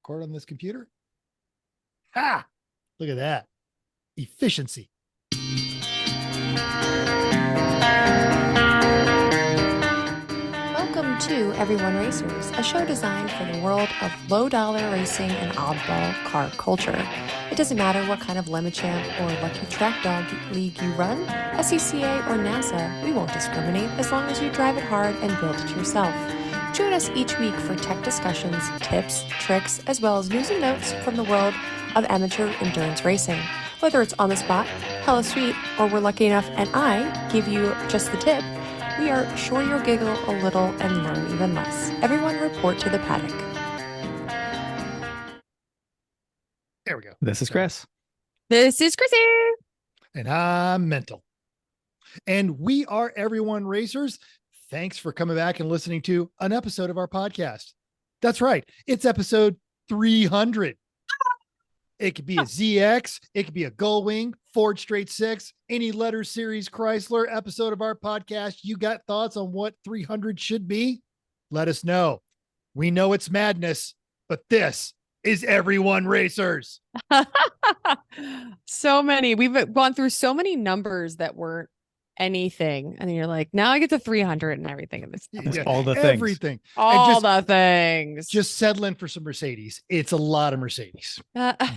record on this computer. Ha! Look at that. Efficiency. Welcome to Everyone Racers, a show designed for the world of low-dollar racing and oddball car culture. It doesn't matter what kind of Lemachamp or Lucky Track Dog league you run, SCCA or NASA, we won't discriminate as long as you drive it hard and build it yourself. Join us each week for tech discussions, tips, tricks, as well as news and notes from the world of amateur endurance racing. Whether it's on the spot, hella sweet, or we're lucky enough and I give you just the tip, we are sure you'll giggle a little and learn even less. Everyone report to the paddock. There we go. This is Chris. This is Chrissy. And I'm Mental. And we are Everyone Racers. Thanks for coming back and listening to an episode of our podcast. That's right. It's episode 300. It could be a ZX. It could be a gullwing, Ford Straight Six, any letter series Chrysler episode of our podcast. You got thoughts on what 300 should be? Let us know. We know it's madness, but this is Everyone Racers. So many. We've gone through so many numbers that weren't anything. And then you're like, now I get to 300 and everything in this. Yeah, all the things. everything. All the things. Just settling for some Mercedes. It's a lot of Mercedes. The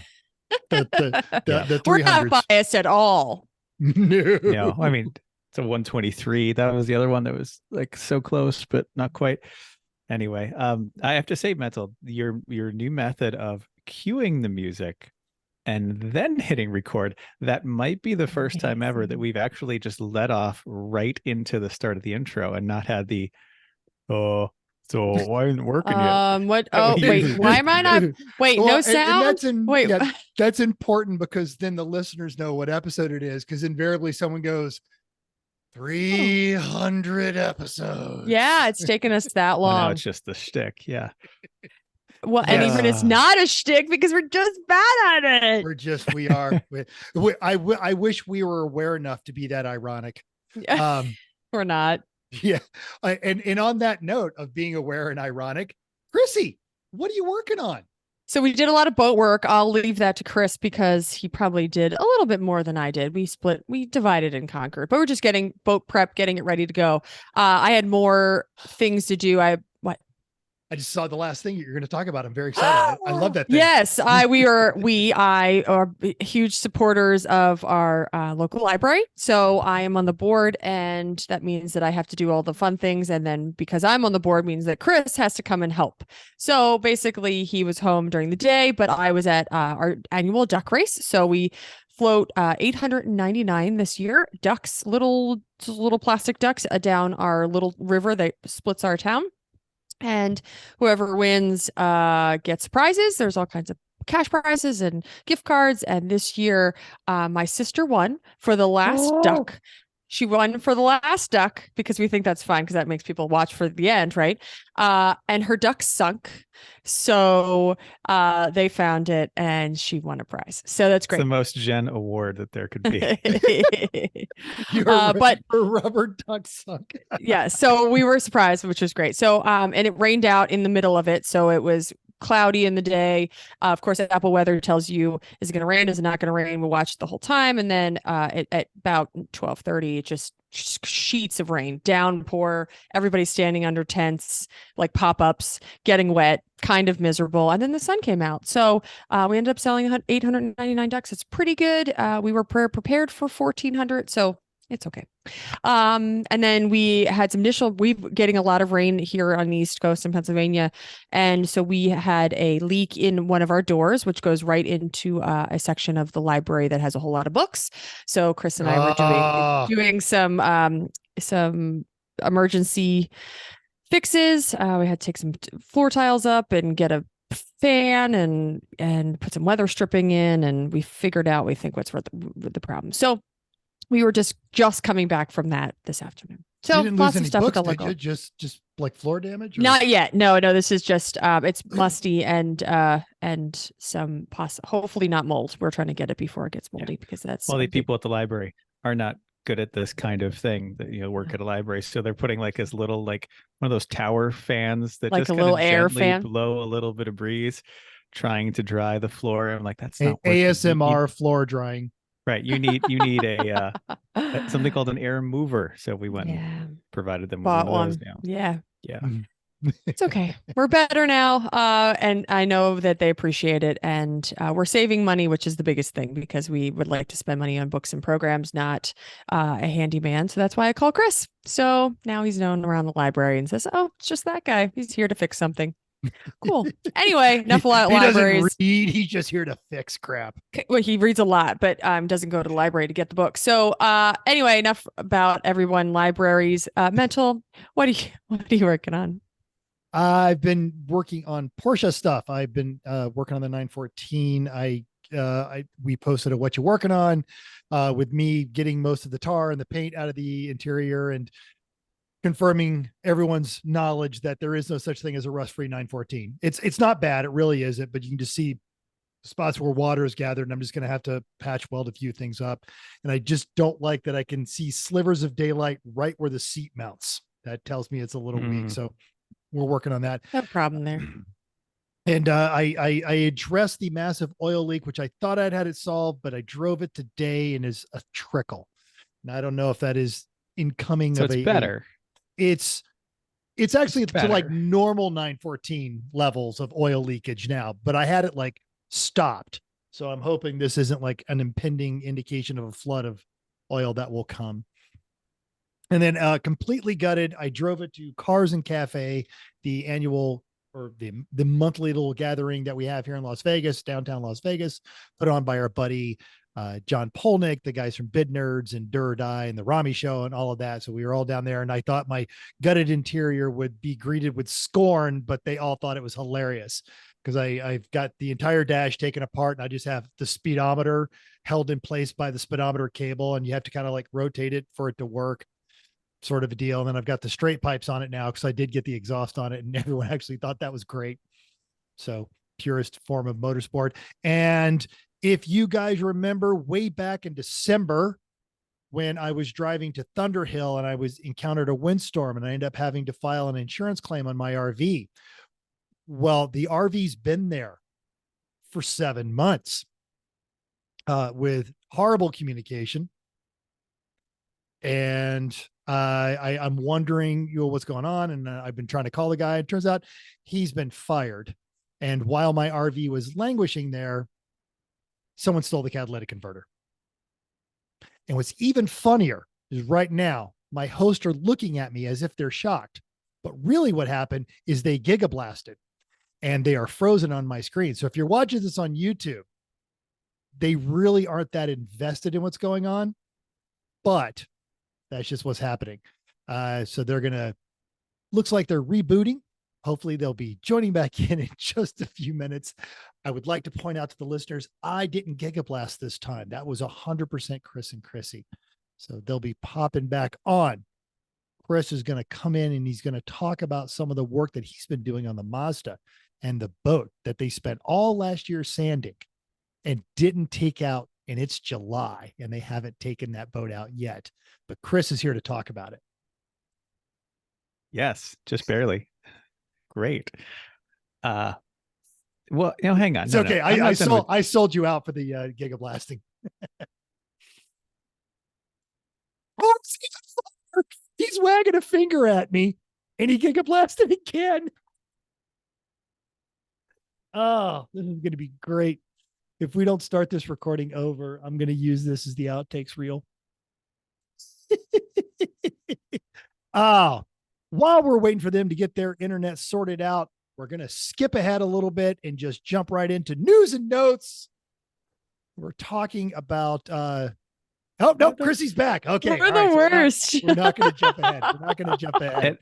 We're not 300s. biased at all. No. No, I mean, it's a 123. That was the other one that was like so close, but not quite. Anyway, I have to say, Mental, your new method of cueing the music and then hitting record, that might be the first time ever that we've actually just let off right into the start of the intro and not had the, so why isn't it working yet? What? Oh, wait, why am I not? Wait, Well, no and sound? Wait. that's important because then the listeners know what episode it is, because invariably someone goes 300 episodes. Yeah, it's taken us that Well, now long. it's just the shtick. Yeah. Well, and even it's not a shtick because we're just bad at it. We are. I wish we were aware enough to be that ironic. We're not. Yeah. And on that note of being aware and ironic, Chrissy, what are you working on? So we did a lot of boat work. I'll leave that to Chris because he probably did a little bit more than I did. We divided and conquered, but we're just getting boat prep, getting it ready to go. I had more things to do. I just saw the last thing you're going to talk about. I'm very excited. I love that thing. Yes, I are huge supporters of our local library. So I am on the board, and that means that I have to do all the fun things. And then because I'm on the board means that Chris has to come and help. So basically he was home during the day, but I was at our annual duck race. So we float 899 this year, ducks, little plastic ducks down our little river that splits our town. And whoever wins gets prizes. There's all kinds of cash prizes and gift cards. And this year, my sister won for the last duck. She won for the last duck because we think that's fine because that makes people watch for the end, right? And her duck sunk. So they found it and she won a prize. So that's great. It's the most Jen award that there could be. But her rubber duck sunk. Yeah. So we were surprised, which was great. So and it rained out in the middle of it. So it was cloudy in the day. Of course, Apple Weather tells you, is it going to rain? Is it not going to rain? We'll watch the whole time. And then at about 12:30, it just sheets of rain, downpour, everybody standing under tents, like pop-ups, getting wet, kind of miserable. And then the sun came out. So we ended up selling 899 ducks. It's pretty good. We were prepared for 1,400. So it's okay. And then we had some we're getting a lot of rain here on the East Coast in Pennsylvania. And so we had a leak in one of our doors, which goes right into a section of the library that has a whole lot of books. So Chris and I were doing some emergency fixes. We had to take some floor tiles up and get a fan and put some weather stripping in. And we figured out, we think, what's the problem. So we were just coming back from that this afternoon. So you didn't lots lose any of stuff. books, did you? Just like floor damage? Or? Not yet. No, this is just it's musty and some hopefully not mold. We're trying to get it before it gets moldy because that's the people at the library are not good at this kind of thing that work at a library. So they're putting like this little, like one of those tower fans that like just a little air fan, blow a little bit of breeze, trying to dry the floor. I'm like, that's not working. ASMR floor drying. Right. You need a something called an air mover. So we went and provided them with Bought one of those one. now. Yeah. Yeah. It's okay. We're better now. And I know that they appreciate it. And we're saving money, which is the biggest thing, because we would like to spend money on books and programs, not a handyman. So that's why I call Chris. So now he's known around the library and says, oh, it's just that guy. He's here to fix something. Cool. Anyway, enough about libraries. Doesn't read. He's just here to fix crap. Well, he reads a lot, but doesn't go to the library to get the book. So anyway, enough about everyone. Libraries. Mental. What are you working on? I've been working on Porsche stuff. I've been working on the 914. We posted a what you working on with me getting most of the tar and the paint out of the interior and confirming everyone's knowledge that there is no such thing as a rust-free 914. It's not bad. It really isn't, but you can just see spots where water is gathered, and I'm just going to have to patch weld a few things up. And I just don't like that I can see slivers of daylight right where the seat mounts. That tells me it's a little weak. So we're working on that. No problem there. And I addressed the massive oil leak, which I thought I'd had it solved, but I drove it today and is a trickle. And I don't know if that is incoming. So it's better. It's actually to like normal 914 levels of oil leakage now, but I had it like stopped. So I'm hoping this isn't like an impending indication of a flood of oil that will come. And then completely gutted. I drove it to Cars and Cafe, the annual or the monthly little gathering that we have here in Las Vegas, downtown Las Vegas, put on by our buddy John Polnick, the guys from Bid Nerds and Dur Die and the Rami Show and all of that. So we were all down there, and I thought my gutted interior would be greeted with scorn, but they all thought it was hilarious because I've got the entire dash taken apart, and I just have the speedometer held in place by the speedometer cable, and you have to kind of like rotate it for it to work, sort of a deal. And then I've got the straight pipes on it now because I did get the exhaust on it, and everyone actually thought that was great. So purest form of motorsport. And if you guys remember way back in December when I was driving to Thunderhill and I encountered a windstorm and I ended up having to file an insurance claim on my RV. Well, the RV's been there for 7 months with horrible communication. And I'm wondering, what's going on. And I've been trying to call the guy. It turns out he's been fired. And while my RV was languishing there, someone stole the catalytic converter. And what's even funnier is right now, my hosts are looking at me as if they're shocked. But really what happened is they gigablasted and they are frozen on my screen. So if you're watching this on YouTube, they really aren't that invested in what's going on, but that's just what's happening. So they're looks like they're rebooting. Hopefully they'll be joining back in just a few minutes. I would like to point out to the listeners, I didn't gigablast this time. That was 100% Chris and Chrissy. So they'll be popping back on. Chris is going to come in and he's going to talk about some of the work that he's been doing on the Mazda and the boat that they spent all last year sanding and didn't take out. And it's July and they haven't taken that boat out yet. But Chris is here to talk about it. Yes, just barely. Great. Well, hang on. It's okay. I sold you out for the gigablasting. Oh, he's wagging a finger at me and he gigablasted again. Oh, this is going to be great. If we don't start this recording over, I'm going to use this as the outtakes reel. While we're waiting for them to get their internet sorted out, we're going to skip ahead a little bit and just jump right into news and notes. We're talking about, oh, no, Chrissy's back. Okay. We're the worst. We're not going to jump ahead. We're not going to jump ahead.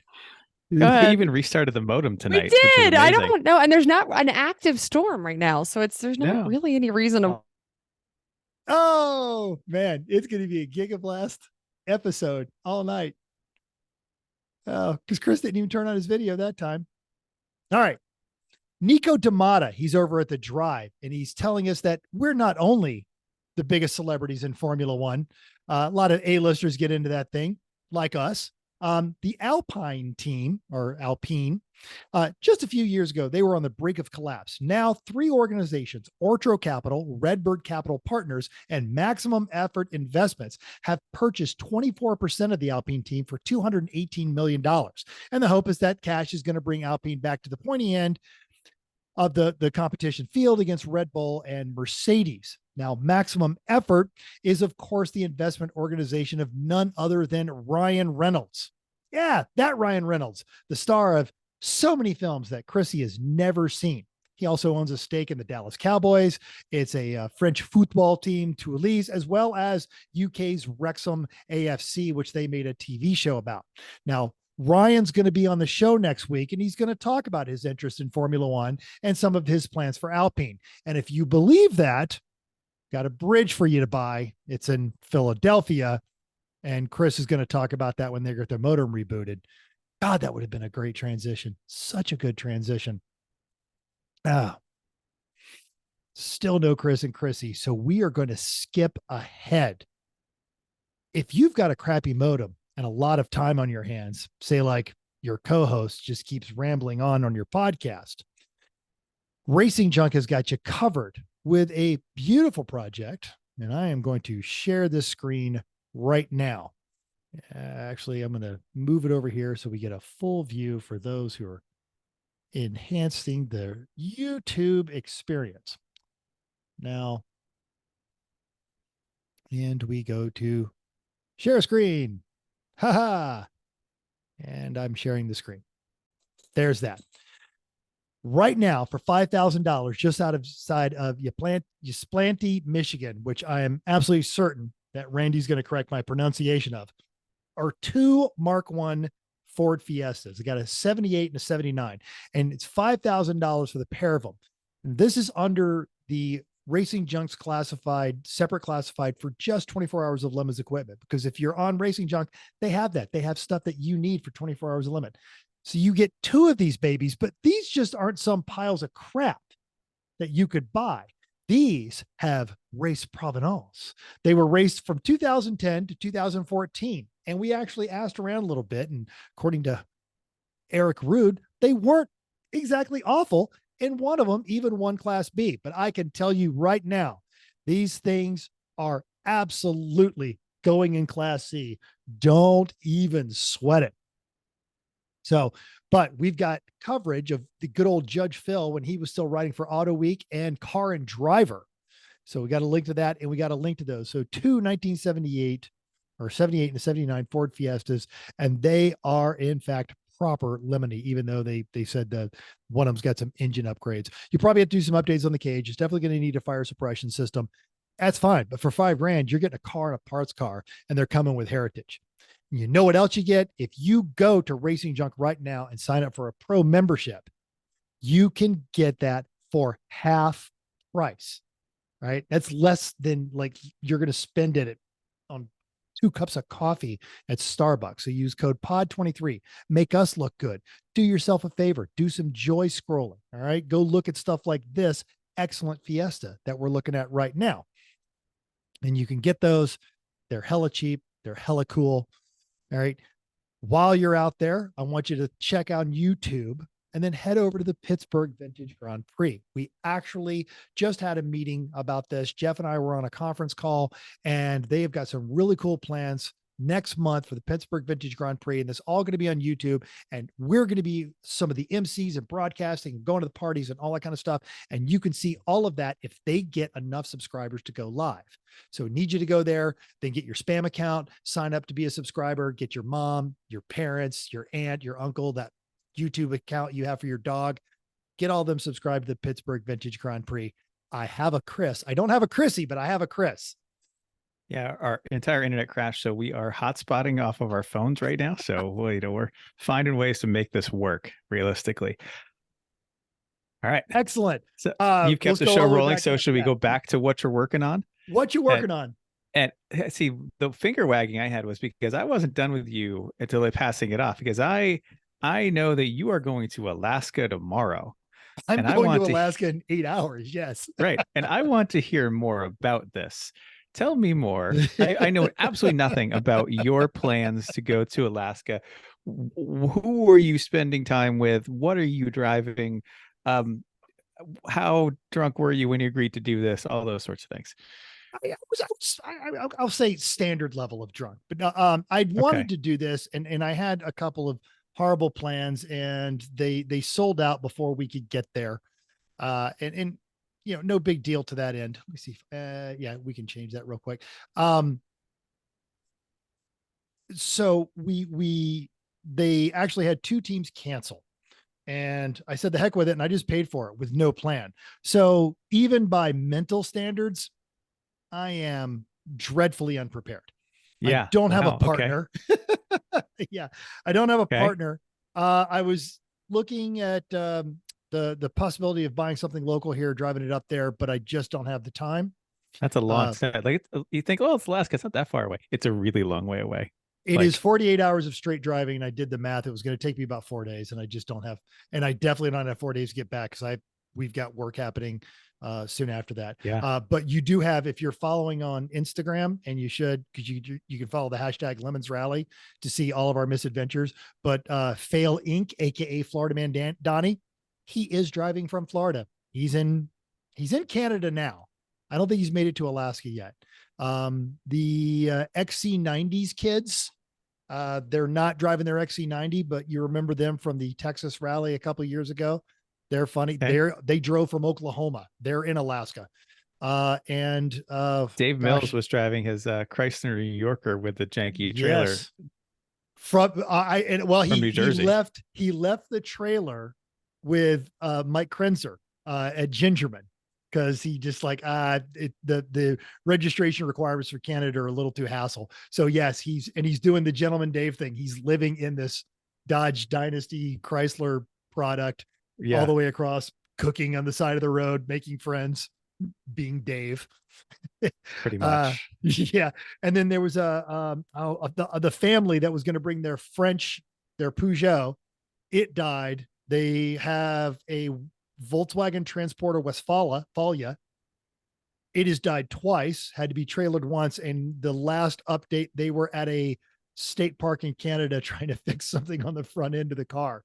They even restarted the modem tonight. We did. I don't know. And there's not an active storm right now. So there's not really any reason to. Oh, man. It's going to be a gigablast episode all night. Oh, because Chris didn't even turn on his video that time. All right. Nico D'Amata, he's over at the Drive, and he's telling us that we're not only the biggest celebrities in Formula One. A lot of A-listers get into that thing, like us. The Alpine team, or Alpine, Just a few years ago, they were on the brink of collapse. Now, three organizations, Ortro Capital, Redbird Capital Partners, and Maximum Effort Investments, have purchased 24% of the Alpine team for $218 million. And the hope is that cash is going to bring Alpine back to the pointy end of the competition field against Red Bull and Mercedes. Now, Maximum Effort is, of course, the investment organization of none other than Ryan Reynolds. Yeah, that Ryan Reynolds, the star of so many films that Chrissy has never seen. He also owns a stake in the Dallas Cowboys. It's a French football team, Toulouse, as well as UK's Wrexham AFC, which they made a TV show about. Now, Ryan's going to be on the show next week, and he's going to talk about his interest in Formula One and some of his plans for Alpine. And if you believe that, got a bridge for you to buy. It's in Philadelphia, and Chris is going to talk about that when they get their motor rebooted. God, that would have been a great transition. Such a good transition. Still no Chris and Chrissy. So we are going to skip ahead. If you've got a crappy modem and a lot of time on your hands, say like your co-host just keeps rambling on your podcast, RacingJunk has got you covered with a beautiful project. And I am going to share this screen right now. Actually, I'm going to move it over here so we get a full view for those who are enhancing the YouTube experience. Now, and we go to share screen. Haha. And I'm sharing the screen. There's that. Right now, for $5,000, just outside of Ypsilanti, Michigan, which I am absolutely certain that Randy's going to correct my pronunciation of, are two Mark I Ford Fiestas. They got a 78 and a 79, and it's $5,000 for the pair of them. And this is under the RacingJunk's separate classified for just 24 hours of Lemons equipment. Because if you're on RacingJunk, they have that. They have stuff that you need for 24 hours of limit. So you get two of these babies, but these just aren't some piles of crap that you could buy. These have race provenance. They were raced from 2010 to 2014. And we actually asked around a little bit. And according to Eric Rude, they weren't exactly awful. And one of them even won Class B. But I can tell you right now, these things are absolutely going in Class C. Don't even sweat it. So, but we've got coverage of the good old Judge Phil when he was still writing for Auto Week and Car and Driver. So we got a link to that, and we got a link to those. So two 1978 or 78 and 79 Ford Fiestas, and they are in fact proper lemony, even though they said that one of them's got some engine upgrades. You probably have to do some updates on the cage. It's definitely going to need a fire suppression system. That's fine. But for $5,000, you're getting a car and a parts car, and they're coming with heritage. You know what else you get? If you go to RacingJunk right now and sign up for a pro membership, you can get that for half price, right? That's less than like you're going to spend it on 2 cups of coffee at Starbucks. So use code POD23. Make us look good. Do yourself a favor. Do some joy scrolling. All right. Go look at stuff like this excellent Fiesta that we're looking at right now. And you can get those. They're hella cheap. They're hella cool. All right. While you're out there, I want you to check out YouTube and then head over to the Pittsburgh Vintage Grand Prix. We actually just had a meeting about this. Jeff and I were on a conference call, and they've got some really cool plans next month for the Pittsburgh Vintage Grand Prix. And this all going to be on YouTube. And we're going to be some of the MCs and broadcasting and going to the parties and all that kind of stuff. And you can see all of that if they get enough subscribers to go live. So need you to go there, then get your spam account, sign up to be a subscriber, get your mom, your parents, your aunt, your uncle, that YouTube account you have for your dog, get all of them subscribed to the Pittsburgh Vintage Grand Prix. I have a Chris. I don't have a Chrissy, but I have a Chris. Yeah, our entire internet crashed, so we are hotspotting off of our phones right now. So we're finding ways to make this work realistically. All right, excellent. So you've kept the show rolling. So should we go back to what you're working on? What you working on? And see, the finger wagging I had was because I wasn't done with you until passing it off, because I know that you are going to Alaska tomorrow. I'm going to Alaska in 8 hours. Yes. Right. And I want to hear more about this. Tell me more. I know absolutely nothing about your plans to go to Alaska. Who are you spending time with? What are you driving? How drunk were you when you agreed to do this? All those sorts of things. I'll say standard level of drunk, but I'd wanted to do this, and I had a couple of horrible plans, and they sold out before we could get there. And you know, no big deal to that end. Let me see. Yeah, we can change that real quick. So they actually had two teams cancel. And I said, the heck with it. And I just paid for it with no plan. So even by mental standards, I am dreadfully unprepared. Yeah. I don't have a Wow, partner. okay. Yeah. I don't have a Okay. partner. I was looking at the possibility of buying something local here, driving it up there, but I just don't have the time. That's a long set. Like you think, oh, it's Alaska. It's not that far away. It's a really long way away. It Like- is 48 hours of straight driving. And I did the math. It was going to take me about 4 days, and I just don't have, and I definitely don't have 4 days to get back because we've got work happening soon after that. Yeah. But you do have, if you're following on Instagram, and you should, because you can follow the hashtag Lemons Rally to see all of our misadventures. But Fail Inc., aka Florida Man Donnie, he is driving from Florida. He's in Canada now. I don't think he's made it to Alaska yet. The XC90s kids, they're not driving their XC90, but you remember them from the Texas rally a couple of years ago. They're funny. Okay. They drove from Oklahoma. They're in Alaska. And Dave Mills was driving his Chrysler New Yorker with the janky trailer. Yes. From New Jersey. He left the trailer with Mike Krenzer at Gingerman, because he just like the registration requirements for Canada are a little too hassle. So yes, he's doing the Gentleman Dave thing. He's living in this Dodge Dynasty Chrysler product all the way across, cooking on the side of the road, making friends, being Dave. Pretty much. Yeah. And then there was the family that was going to bring their Peugeot. It died. They have a Volkswagen Transporter Westfalia. It has died twice, had to be trailered once. And the last update, they were at a state park in Canada trying to fix something on the front end of the car.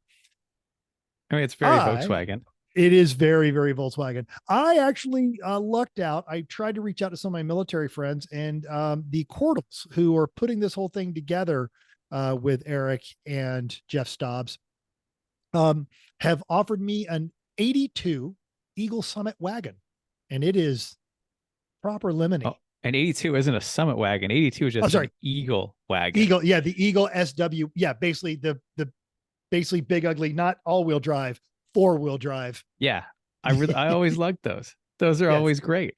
I mean, it's very Volkswagen. It is very, very Volkswagen. I actually lucked out. I tried to reach out to some of my military friends, and the Cordals, who are putting this whole thing together with Eric and Jeff Stobbs, have offered me an 82 Eagle Summit wagon, and it is proper lemony. Oh, and 82 isn't a Summit wagon. 82 is just an Eagle wagon. Eagle, yeah, the Eagle SW. Yeah, basically the basically big ugly, not all-wheel drive, 4-wheel drive. Yeah, I always liked those. Those are always great.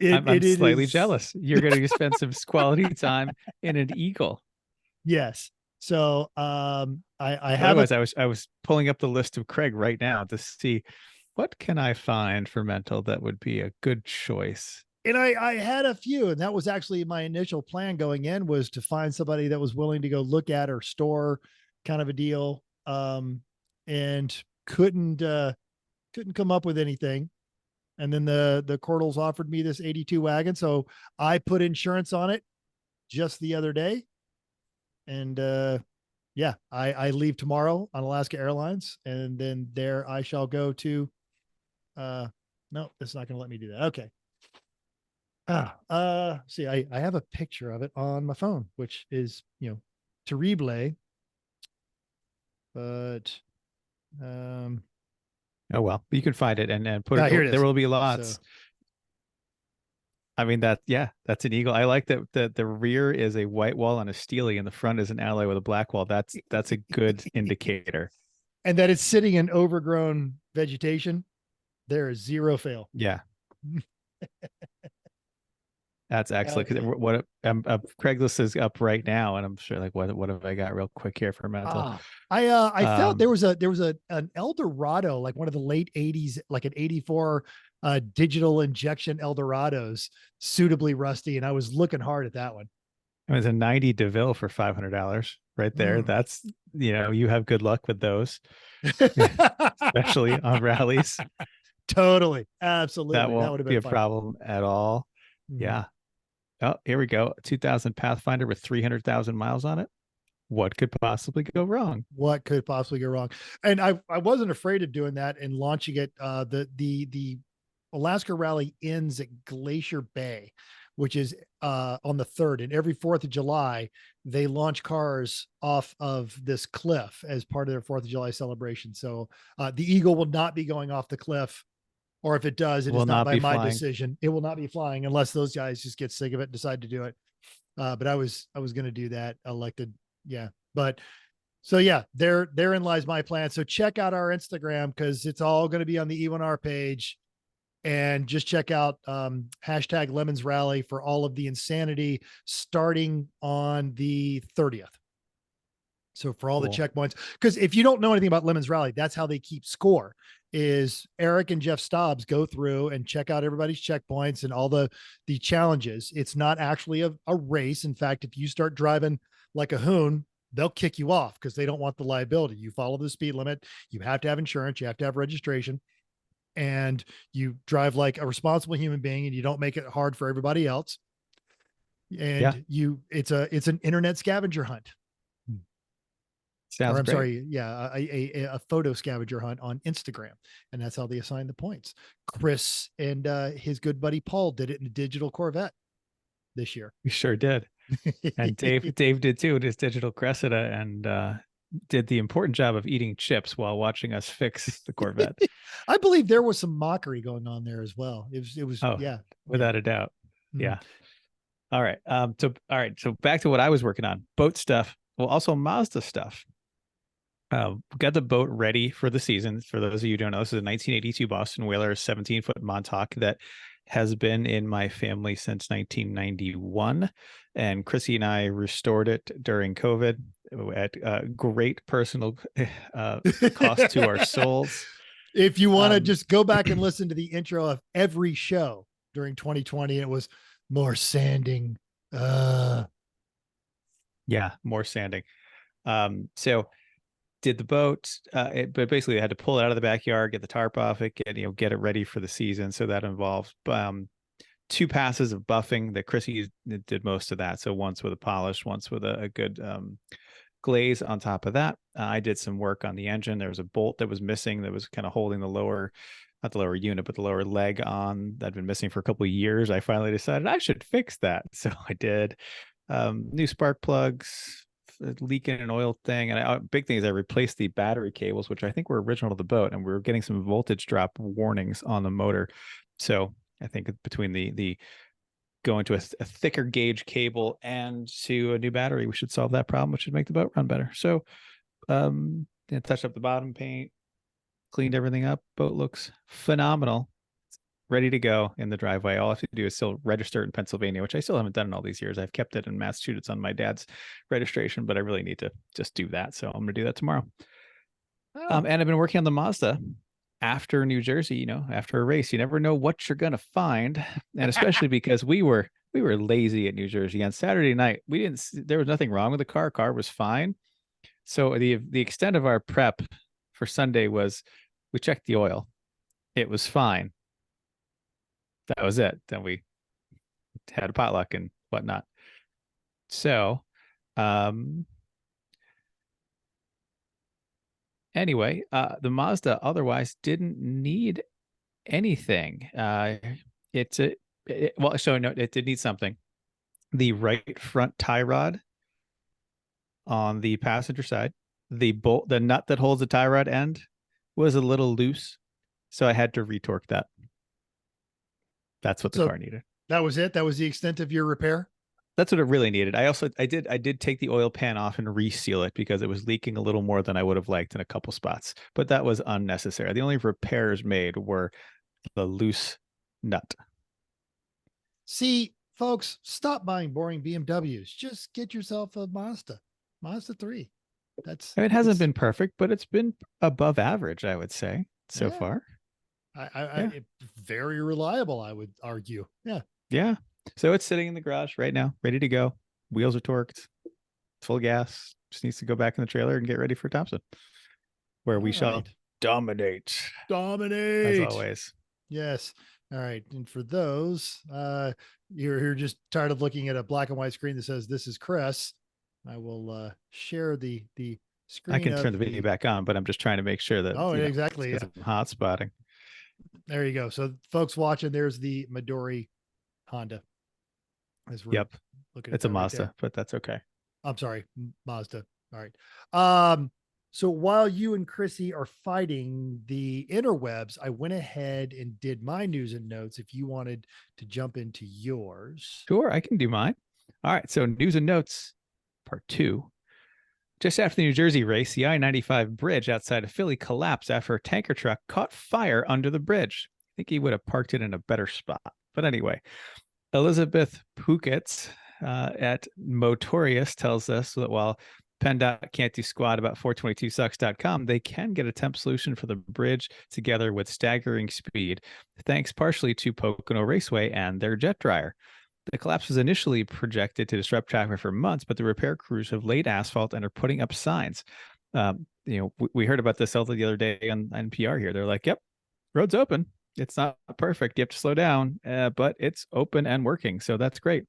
I'm slightly jealous. You're going to spend some quality time in an Eagle. Yes. So I was pulling up the list of Craig right now to see what can I find for mental that would be a good choice. And I had a few, and that was actually my initial plan going in, was to find somebody that was willing to go look at or store, kind of a deal. And couldn't come up with anything. And then the Cordals offered me this 82 wagon. So I put insurance on it just the other day. And yeah, I leave tomorrow on Alaska Airlines, and then there I shall go to, no, it's not going to let me do that. Okay. See, I have a picture of it on my phone, which is, terrible, but, oh, well, you can find it and put it. Here it is. There will be lots. So, I mean, that's an Eagle. I like that the rear is a white wall on a Steely and the front is an alloy with a black wall. That's a good indicator. And that it's sitting in overgrown vegetation. There is zero fail. Yeah. That's excellent. Because what Craigslist is up right now, and I'm sure, like, what have I got real quick here for mental? I felt there was an Eldorado, like one of the late 80s, like an 84 digital injection Eldorados, suitably rusty, and I was looking hard at that one. It was a 90 DeVille for $500 right there. That's, you have good luck with those, especially on rallies. Totally, absolutely. That won't would have be been a fun. problem at all. Yeah. Oh, here we go. 2000 Pathfinder with 300,000 miles on it. What could possibly go wrong? What could possibly go wrong? And I wasn't afraid of doing that and launching it. The Alaska Rally ends at Glacier Bay, which is on the 3rd. And every 4th of July, they launch cars off of this cliff as part of their 4th of July celebration. So the Eagle will not be going off the cliff. Or if it does, it is not by my decision. It will not be flying unless those guys just get sick of it and decide to do it. But I was going to do that. Elected. Yeah. But so yeah, therein lies my plan. So check out our Instagram because it's all going to be on the E1R page. And just check out hashtag Lemons Rally for all of the insanity starting on the 30th. So for all the checkpoints, because if you don't know anything about Lemons Rally, that's how they keep score. Is Eric and Jeff Stobbs go through and check out everybody's checkpoints and all the challenges. It's not actually a race. In fact, if you start driving like a hoon, they'll kick you off because they don't want the liability. You follow the speed limit. You have to have insurance. You have to have registration. And you drive like a responsible human being and you don't make it hard for everybody else. And it's an internet scavenger hunt. Sounds great. Sorry. Yeah. A photo scavenger hunt on Instagram. And that's how they assign the points. Chris and his good buddy, Paul, did it in a digital Corvette this year. We sure did. And Dave did too, in his digital Cressida, and did the important job of eating chips while watching us fix the Corvette. I believe there was some mockery going on there as well. It was without a doubt. Yeah. All right. So back to what I was working on, boat stuff. Well, also Mazda stuff. Got the boat ready for the season. For those of you who don't know, this is a 1982 Boston Whaler, 17-foot Montauk that has been in my family since 1991. And Chrissy and I restored it during COVID at great personal cost to our souls. If you want to just go back and listen to the intro of every show during 2020, it was more sanding. Yeah, more sanding. So did the boat, but basically I had to pull it out of the backyard, get the tarp off it, get it ready for the season. So that involved 2 passes of buffing that Chrissy did most of that. So once with a polish, once with a good glaze on top of that. I did some work on the engine. There was a bolt that was missing that was kind of holding the lower, not the lower unit, but the lower leg on that had been missing for a couple of years. I finally decided I should fix that. So I did new spark plugs, leaking an oil thing. And big thing is I replaced the battery cables, which I think were original to the boat, and we were getting some voltage drop warnings on the motor. So I think between the going to a thicker gauge cable and to a new battery, we should solve that problem, which should make the boat run better. So touched up the bottom paint, cleaned everything up. Boat looks phenomenal. It's ready to go in the driveway. All I have to do is still register it in Pennsylvania, which I still haven't done in all these years. I've kept it in Massachusetts on my dad's registration, but I really need to just do that. So I'm going to do that tomorrow. And I've been working on the Mazda. After New Jersey, after a race, you never know what you're going to find. And especially because we were lazy at New Jersey on Saturday night. There was nothing wrong with the car. Car was fine. So the extent of our prep for Sunday was we checked the oil. It was fine. That was it. Then we had a potluck and whatnot. So, anyway, the Mazda otherwise didn't need anything. It did need something. The right front tie rod on the passenger side, the nut that holds the tie rod end was a little loose, so I had to retorque that. That's what the car needed. That was it. That was the extent of your repair. That's what it really needed. I did take the oil pan off and reseal it because it was leaking a little more than I would have liked in a couple spots, but that was unnecessary. The only repairs made were the loose nut. See, folks, stop buying boring BMWs. Just get yourself a Mazda 3. It hasn't been perfect, but it's been above average, I would say, so far. Very reliable, I would argue. Yeah. Yeah. So it's sitting in the garage right now, ready to go. Wheels are torqued, full gas. Just needs to go back in the trailer and get ready for Thompson, where we shall dominate. As always. Yes. All right. And for those, you're just tired of looking at a black and white screen that says this is Chris. I will share the screen. I can turn the video back on, but I'm just trying to make sure that. Oh, exactly. Yeah. I'm hot spotting. There you go. So folks watching, there's the Midori Honda. Yep. Looking it's a right Mazda, there. but that's okay. I'm sorry, Mazda. All right. So while you and Chrissy are fighting the interwebs, I went ahead and did my news and notes. If you wanted to jump into yours. Sure, I can do mine. All right. So news and notes, part 2. Just after the New Jersey race, the I-95 bridge outside of Philly collapsed after a tanker truck caught fire under the bridge. I think he would have parked it in a better spot. But anyway, Elizabeth Pukets at Motorious tells us that while PennDOT can't do squat about 422sucks.com, they can get a temp solution for the bridge together with staggering speed, thanks partially to Pocono Raceway and their jet dryer. The collapse was initially projected to disrupt traffic for months, but the repair crews have laid asphalt and are putting up signs. We heard about this the other day on NPR here. They're like, yep, road's open. It's not perfect. You have to slow down, but it's open and working. So that's great.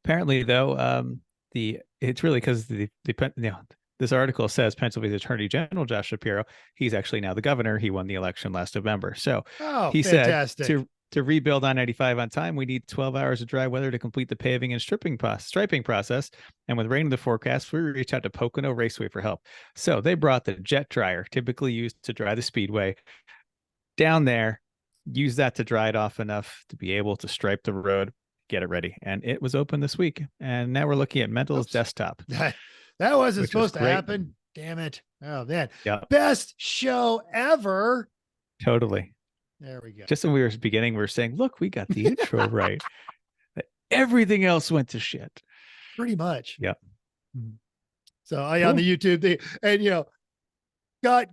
Apparently, though, it's really because this article says Pennsylvania's Attorney General Josh Shapiro, he's actually now the governor. He won the election last November. So he fantastic. said to rebuild I-95 on time, we need 12 hours of dry weather to complete the paving and striping process. And with rain in the forecast, we reached out to Pocono Raceway for help. So they brought the jet dryer, typically used to dry the speedway, down there, use that to dry it off enough to be able to stripe the road, get it ready. And it was open this week. And now we're looking at Mental's desktop. That wasn't supposed to happen. Damn it. Oh, man. Yeah. Best show ever. Totally. There we go. Just when we were beginning, we were saying, look, we got the intro right. Everything else went to shit. Pretty much. Yep. So on the YouTube, God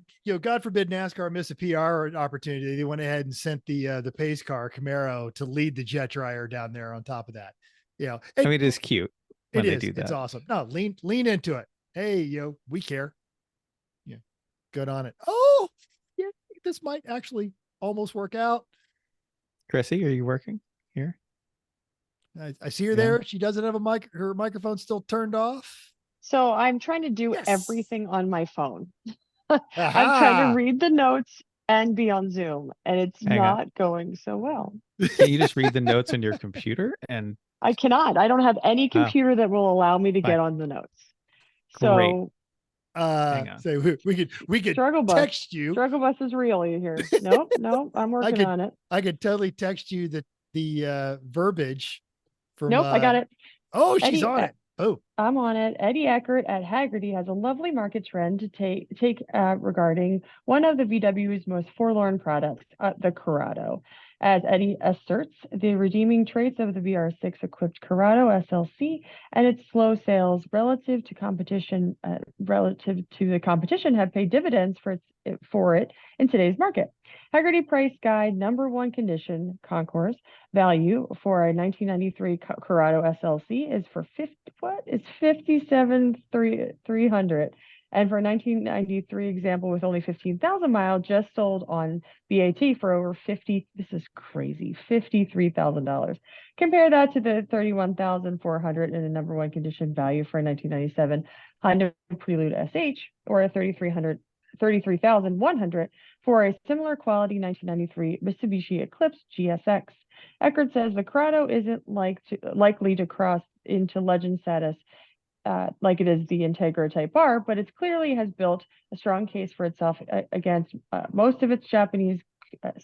forbid NASCAR miss a PR opportunity. They went ahead and sent the pace car Camaro to lead the jet dryer down there on top of that. It is cute when they do that. It's awesome. No, lean into it. Hey, we care. Yeah. Good on it. Oh, yeah. This might actually almost work out. Chrissy, are you working here? I see her there. She doesn't have her microphone still turned off. So I'm trying to do everything on my phone. I'm trying to read the notes and be on Zoom, and it's not going so well. Can you just read the notes on your computer? And I cannot. I don't have any computer that will allow me to get on the notes. So so we could struggle text you. Struggle bus is real here. Nope, I'm working on it. I could totally text you the verbiage from I got it. Oh, she's on it. Oh, I'm on it. Eddie Eckert at Hagerty has a lovely market trend to take regarding one of the VW's most forlorn products, the Corrado. As Eddie asserts, the redeeming traits of the VR6 equipped Corrado SLC and its slow sales relative to the competition have paid dividends for it in today's market. Hagerty Price Guide #1 condition concourse value for a 1993 Corrado SLC is for $57,300. And for a 1993 example with only 15,000 miles, just sold on BAT for over $53,000. Compare that to the $31,400 in a #1 condition value for a 1997 Honda Prelude SH, or a $33,100 for a similar quality 1993 Mitsubishi Eclipse GSX. Eckert says the Corrado isn't likely to cross into legend status like it is the Integra Type R, but it clearly has built a strong case for itself against most of its Japanese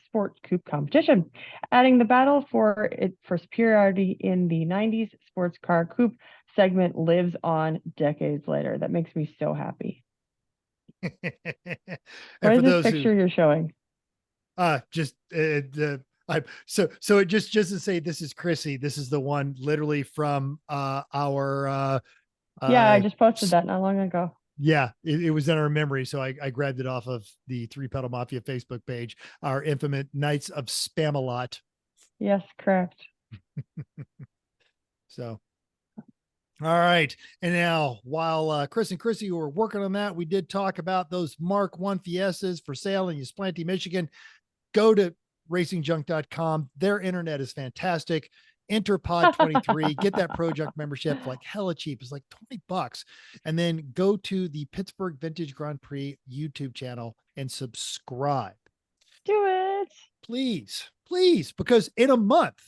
sport coupe competition. Adding the battle for superiority in the 90s sports car coupe segment lives on decades later. That makes me so happy. What is this picture you're showing? So it just to say, this is Chrissy. This is the one literally from our I just posted that not long ago. Yeah, it was in our memory, so I grabbed it off of the Three Pedal Mafia Facebook page, our infamous Knights of Spamalot. Yes, correct. So, all right, and now while Chris and Chrissy were working on that, we did talk about those Mark I Fiestas for sale in Ypsilanti, Michigan. Go to RacingJunk.com. Their internet is fantastic. Enter Pod 23, get that Pro Junk membership for like hella cheap. It's like $20. And then go to the Pittsburgh Vintage Grand Prix YouTube channel and subscribe. Do it. Please, because in a month,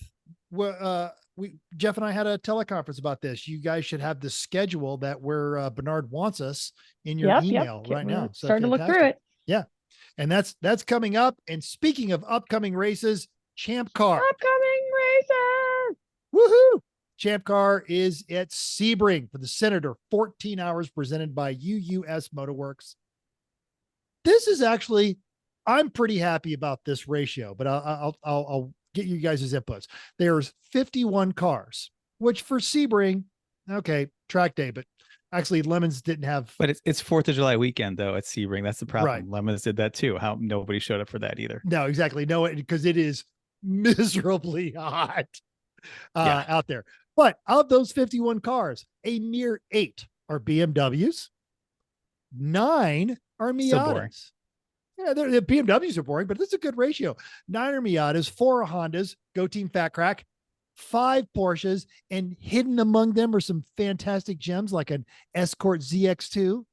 Jeff and I had a teleconference about this. You guys should have the schedule that where Bernard wants us in your email right now. So starting to look through it. Yeah. And that's coming up. And speaking of upcoming races, Champ Car. Upcoming races. Woohoo! Champ Car is at Sebring for the Senator, 14 hours, presented by UUS Motorworks. This is actually, I'm pretty happy about this ratio, but I'll get you guys' inputs. There's 51 cars, which for Sebring, okay, track day, but actually Lemons didn't have. But it's 4th of July weekend though at Sebring. That's the problem. Right. Lemons did that too. How nobody showed up for that either. No, exactly. No, because it is miserably hot out there. But of those 51 cars, a mere 8 are BMWs, 9 are Miatas. Yeah, the BMWs are boring, but this is a good ratio. 9 are Miatas, 4 are Hondas, go Team Fat Crack, 5 Porsches, and hidden among them are some fantastic gems like an Escort ZX2,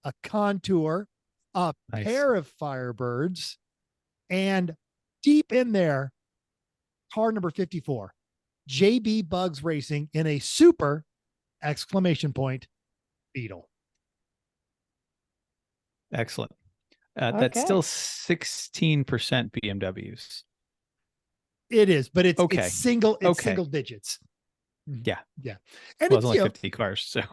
a Contour, a pair of Firebirds, and deep in there, car number 54, JB Bugs Racing in a super ! Beetle. Excellent. That's still 16% BMWs. It is, but it's single digits. Yeah. Yeah. And it's only 50 cars. So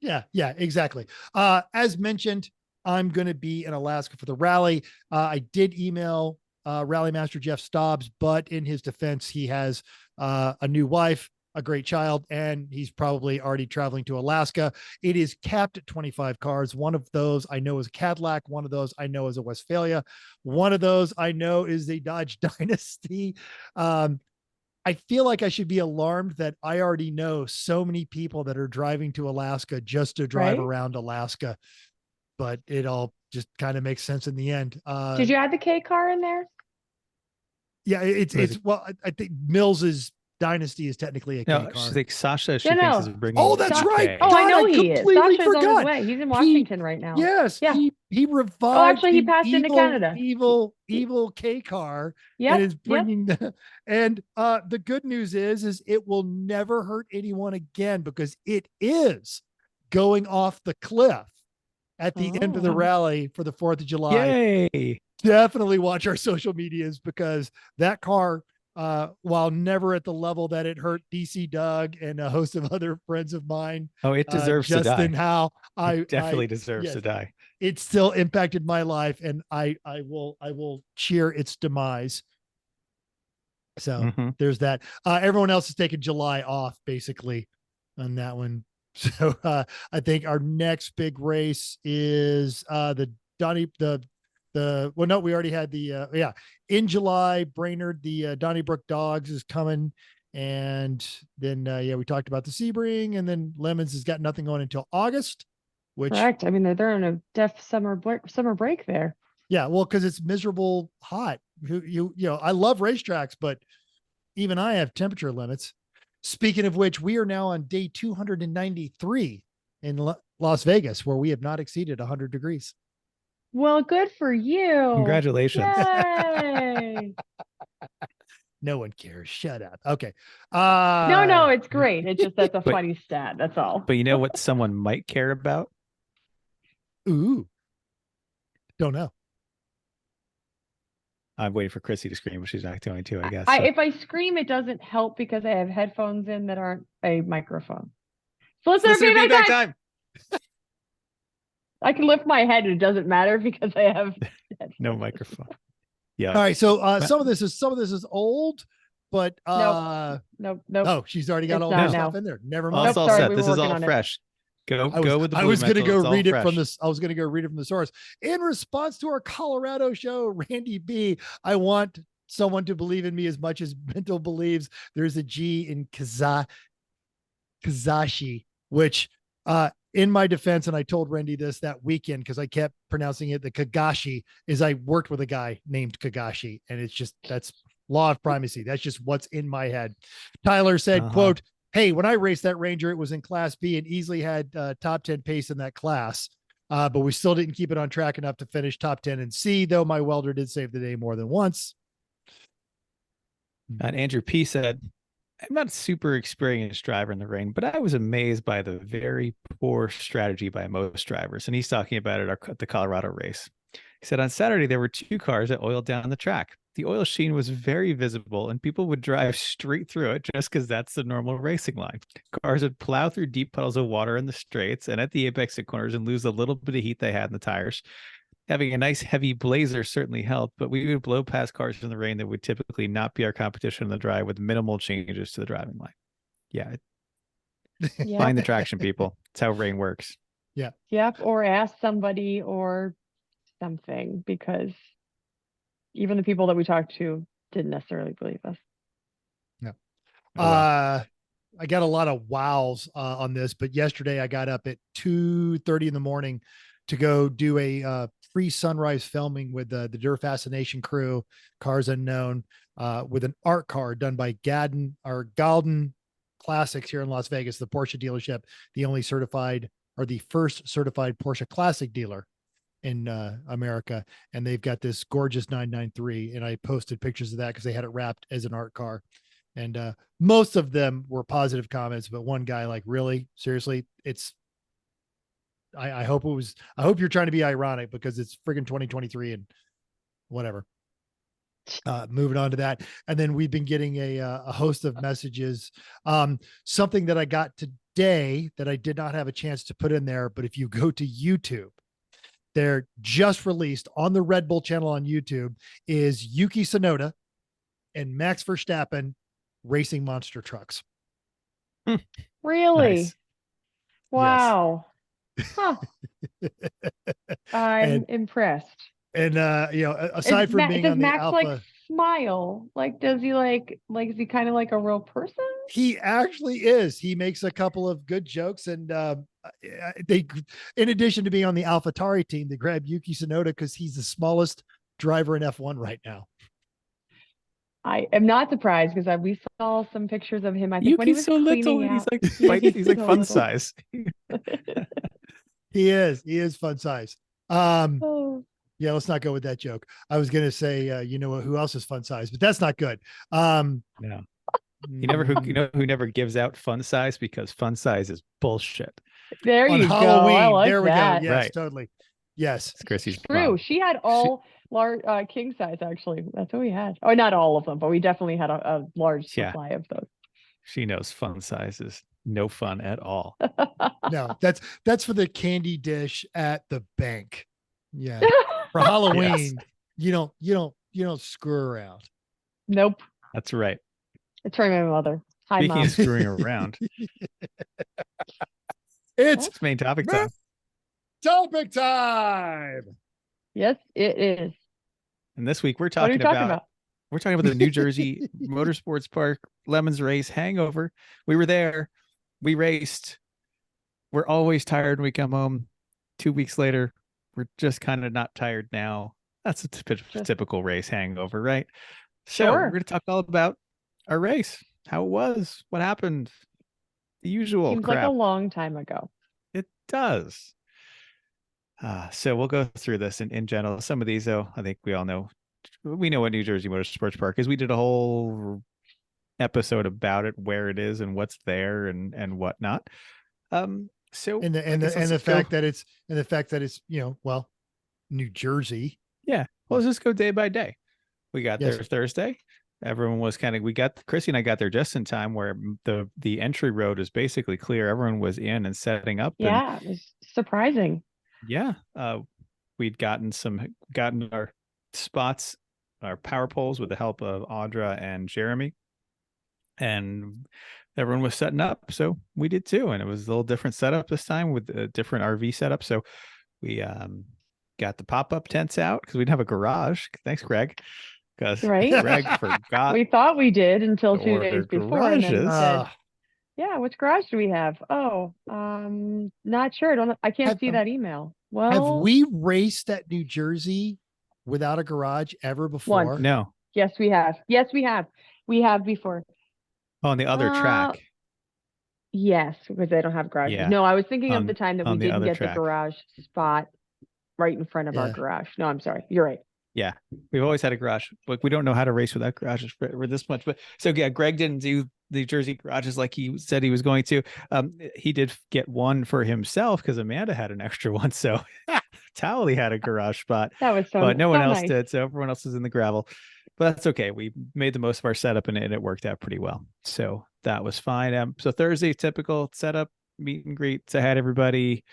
yeah, exactly. As mentioned, I'm going to be in Alaska for the rally. I did email Rally Master Jeff Stobbs, but in his defense, he has a new wife, a great child, and he's probably already traveling to Alaska. It is capped at 25 cars. One of those I know is a Cadillac. One of those I know is a Westphalia. One of those I know is a Dodge Dynasty. I feel like I should be alarmed that I already know so many people that are driving to Alaska just to drive around Alaska, but it all just kind of makes sense in the end. Did you add the K car in there? Yeah, it's well, I think Mills's Dynasty is technically a K car. She's like Sasha. She thinks is bringing. Oh, that's right. Oh, I know he is. Sasha's forgot. on his way. He's in Washington right now. Yes. Yeah. He revived. Oh, actually, he passed into Canada. Evil K car. Yeah. And is bringing the good news is it will never hurt anyone again because it is going off the cliff at the end of the rally for the 4th of July. Yay. Definitely watch our social medias because that car, while never at the level that it hurt DC Doug and a host of other friends of mine. Oh, it deserves to die. Justin Howe. It definitely deserves to die. It still impacted my life and I will cheer its demise. So there's that. Everyone else is taking July off basically on that one. So I think our next big race is we already had in July, Brainerd, the Donnybrook Dogs is coming. And then, we talked about the Sebring, and then Lemons has got nothing on until August, which correct. I mean, they're on a def summer break there. Yeah. Well, cause it's miserable hot. I love racetracks, but even I have temperature limits. Speaking of which, we are now on day 293 in Las Vegas, where we have not exceeded 100 degrees. Well, good for you. Congratulations. Yay. No one cares. Shut up. Okay. No, it's great. It's just that's a funny stat. That's all. But you know what someone might care about? Ooh. Don't know. I'm waiting for Chrissy to scream, but she's not going to, I guess. If I scream, it doesn't help because I have headphones in that aren't a microphone. So let's feedback time. I can lift my head and it doesn't matter because I have no microphone. Yeah. All right. So some of this is old, but nope. Oh, she's already got all that stuff in there. Never mind. It's all set. This is all fresh. Go with the. I was going to go read it from this. I was going to go read it from the source. In response to our Colorado show, Randy B, I want someone to believe in me as much as Mental believes. There's a G in Kazashi, which in my defense, and I told Randy this that weekend because I kept pronouncing it the Kagashi, is I worked with a guy named Kagashi, and it's just Law of primacy. That's just what's in my head. Tyler said, quote, "Hey, when I raced that Ranger, it was in Class B and easily had top 10 pace in that class. But we still didn't keep it on track enough to finish top 10 in C, though my welder did save the day more than once." And Andrew P said, "I'm not a super experienced driver in the rain, but I was amazed by the very poor strategy by most drivers." And he's talking about it at the Colorado race. He said, "On Saturday, there were 2 cars that oiled down the track. The oil sheen was very visible and people would drive straight through it just because that's the normal racing line. Cars would plow through deep puddles of water in the straights and at the apex of corners and lose a little bit of heat they had in the tires. Having a nice heavy blazer certainly helped, but we would blow past cars in the rain that would typically not be our competition on the drive with minimal changes to the driving line." Yeah. Find the traction, people. It's how rain works. Yeah. Yep. Or ask somebody or something, because even the people that we talked to didn't necessarily believe us. Yeah. Oh, wow. I got a lot of wows on this, but yesterday I got up at 2:30 in the morning to go do a free sunrise filming with the Dirt Fascination crew, Cars Unknown, with an art car done by Galden Classics here in Las Vegas, the Porsche dealership, the first certified Porsche classic dealer in America. And they've got this gorgeous 993. And I posted pictures of that because they had it wrapped as an art car. And most of them were positive comments, but one guy like, "Really? Seriously? I hope you're trying to be ironic because it's friggin' 2023 and whatever." Moving on to that. And then we've been getting a host of messages. Something that I got today that I did not have a chance to put in there, but if you go to YouTube, they're just released on the Red Bull channel on YouTube, is Yuki Tsunoda and Max Verstappen racing monster trucks. Really? Nice. Wow. Huh. I'm impressed. And aside from being on the Max Alpha, like smile? Like, does he is he kind of like a real person? he actually is. He makes a couple of good jokes, and they, in addition to being on the AlphaTauri team, they grabbed Yuki Tsunoda because he's the smallest driver in F1 right now. I am not surprised because we saw some pictures of him. I think Yuki's when he was so little, cleaning out. he's like so fun little. size. He is fun size. Oh. Yeah, let's not go with that joke. I was going to say, who else is fun size, but that's not good. No. Who never gives out fun size, because fun size is bullshit. There on you Halloween. go. I like there we that. go. Yes, Right. totally. Yes. It's Chrissy's True. mom. She had all large king size, actually. That's what we had. Oh, not all of them, but we definitely had a large supply of those. She knows fun size is no fun at all. No, that's for the candy dish at the bank. Yeah. For Halloween, Yes. you don't screw around. Nope. That's right. It's from my mother. Hi, Speaking Mom. of screwing around, It's main topic time. topic time. Yes, it is. And this week we're What are talking you talking about? We're talking about the New Jersey Motorsports Park Lemons race Hangover. We were there. We raced. We're always tired when we come home. 2 weeks later, we're just kind of not tired now. That's a typical race hangover, right? So Sure. we're going to talk all about our race, how it was, what happened, the usual Seems crap. like a long time ago. It does. So we'll go through this in general. Some of these, though, I think we all know. We know what New Jersey Motorsports Park is. We did a whole episode about it, where it is and what's there and whatnot. So And the fact that it's New Jersey. Yeah. Well, let's just go day by day. We got Yes. there Thursday. Everyone was Chrissy and I got there just in time where the entry road is basically clear. Everyone was in and setting up. Yeah, it was surprising. Yeah. We'd gotten our spots, our power poles with the help of Audra and Jeremy. And everyone was setting up. So we did too. And it was a little different setup this time with a different RV setup. So we got the pop-up tents out because we didn't have a garage. Thanks, Greg. Because Greg forgot. We thought we did until to 2 order days before. And then garages. said, yeah, which garage do we have? Oh, not sure. I can't see that email. Well, have we raced at New Jersey without a garage ever before? No. Yes, we have. Yes, we have. We have before. Oh, on the other track. Yes, because they don't have garages. Yeah. No, I was thinking of On- the time that we on the didn't other get track. the garage spot right in front of our Yeah. garage. No, I'm sorry. You're right. Yeah, we've always had a garage. Like we don't know how to race without garages for this much. But so yeah, Greg didn't do the Jersey garages like he said he was going to. He did get one for himself because Amanda had an extra one. So Towley had a garage spot, That was so. but no one so else nice. did. So everyone else is in the gravel. But that's okay. We made the most of our setup and it worked out pretty well. So that was fine. So Thursday, typical setup, meet and greet. So I had everybody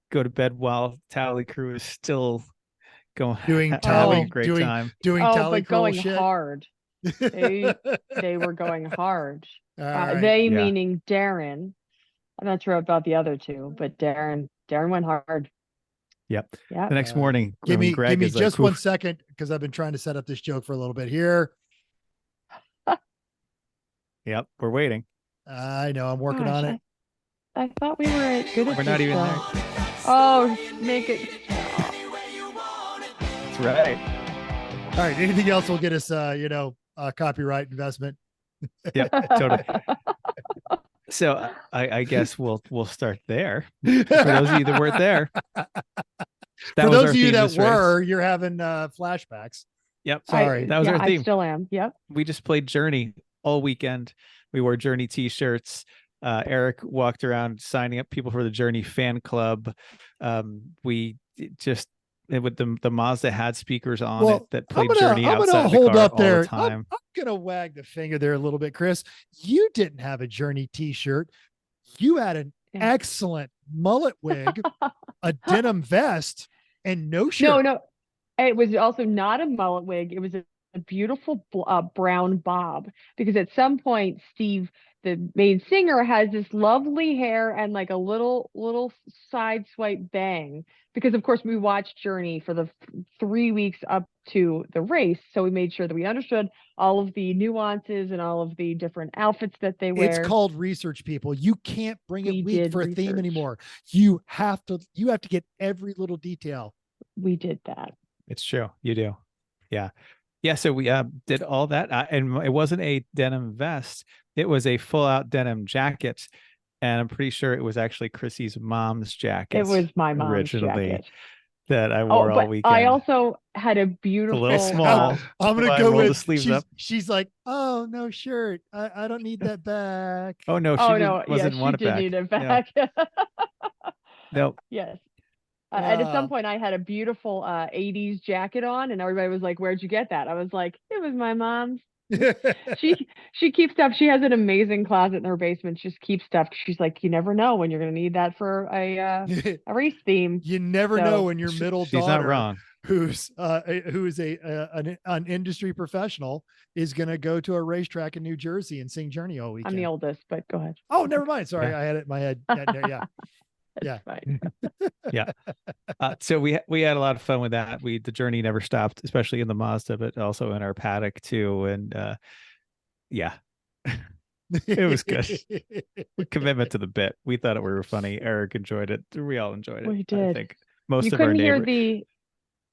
go to bed while Towley crew is still Doing having tally, a great doing time. tally but curl going shit. hard. They were going hard. All right. They Yeah. meaning Darren. I'm not sure about the other two, but Darren went hard. Yep. Yeah. The next morning, Give me Greg is just like, 1 second because I've been trying to set up this joke for a little bit here. Yep, we're waiting. I know I'm working Gosh, on it. I thought we were good at We're not this even stuff. there. Oh, make it. That's right. All right. Anything else will get us, copyright investment. Yep, totally. So I guess we'll start there. For those of you that weren't there, For those of you that were, you're having flashbacks. Yep. Sorry. That was our theme. I still am. Yep. We just played Journey all weekend. We wore Journey t-shirts. Eric walked around signing up people for the Journey fan club. We just with the Mazda had speakers on it that played Journey outside the car all the time. I'm gonna wag the finger there a little bit, Chris. You didn't have a Journey t-shirt. You had an excellent mullet wig, a denim vest, and no shirt. No. It was also not a mullet wig. It was a beautiful brown bob, because at some point Steve, the main singer, has this lovely hair and like a little side swipe bang, because of course we watched Journey for the 3 weeks up to the race, so we made sure that we understood all of the nuances and all of the different outfits that they wear. It's called research, people. You can't bring it weak for a theme research. anymore. You have to get every little detail. We did that. It's true. You do. Yeah. Yeah. So we did all that. And it wasn't a denim vest. It was a full out denim jacket. And I'm pretty sure it was actually Chrissy's mom's jacket. It was my mom's originally jacket that I wore all weekend. I also had a beautiful. A little small. I'm going to go with the sleeves up. She's like, oh, no shirt. I don't need that back. Oh, no. She wasn't want it back. She did need it back. Yeah. Nope. Yes. And at some point I had a beautiful 80s jacket on, and everybody was like, where'd you get that? I was like, it was my mom's. She keeps stuff. She has an amazing closet in her basement. She just keeps stuff. She's like, you never know when you're going to need that for a race theme. You never know when your middle She's daughter, not wrong, who is an industry professional, is going to go to a racetrack in New Jersey and sing Journey all weekend. I'm the oldest, but go ahead. Oh, never mind. Sorry, Yeah. I had it in my head. Yeah. That's fine. Yeah. So we had a lot of fun with that. The Journey never stopped, especially in the Mazda, but also in our paddock too. And yeah, it was good. Commitment to the bit. We thought we were funny. Eric enjoyed it. We all enjoyed it. We did. I think most You of our couldn't hear neighbors.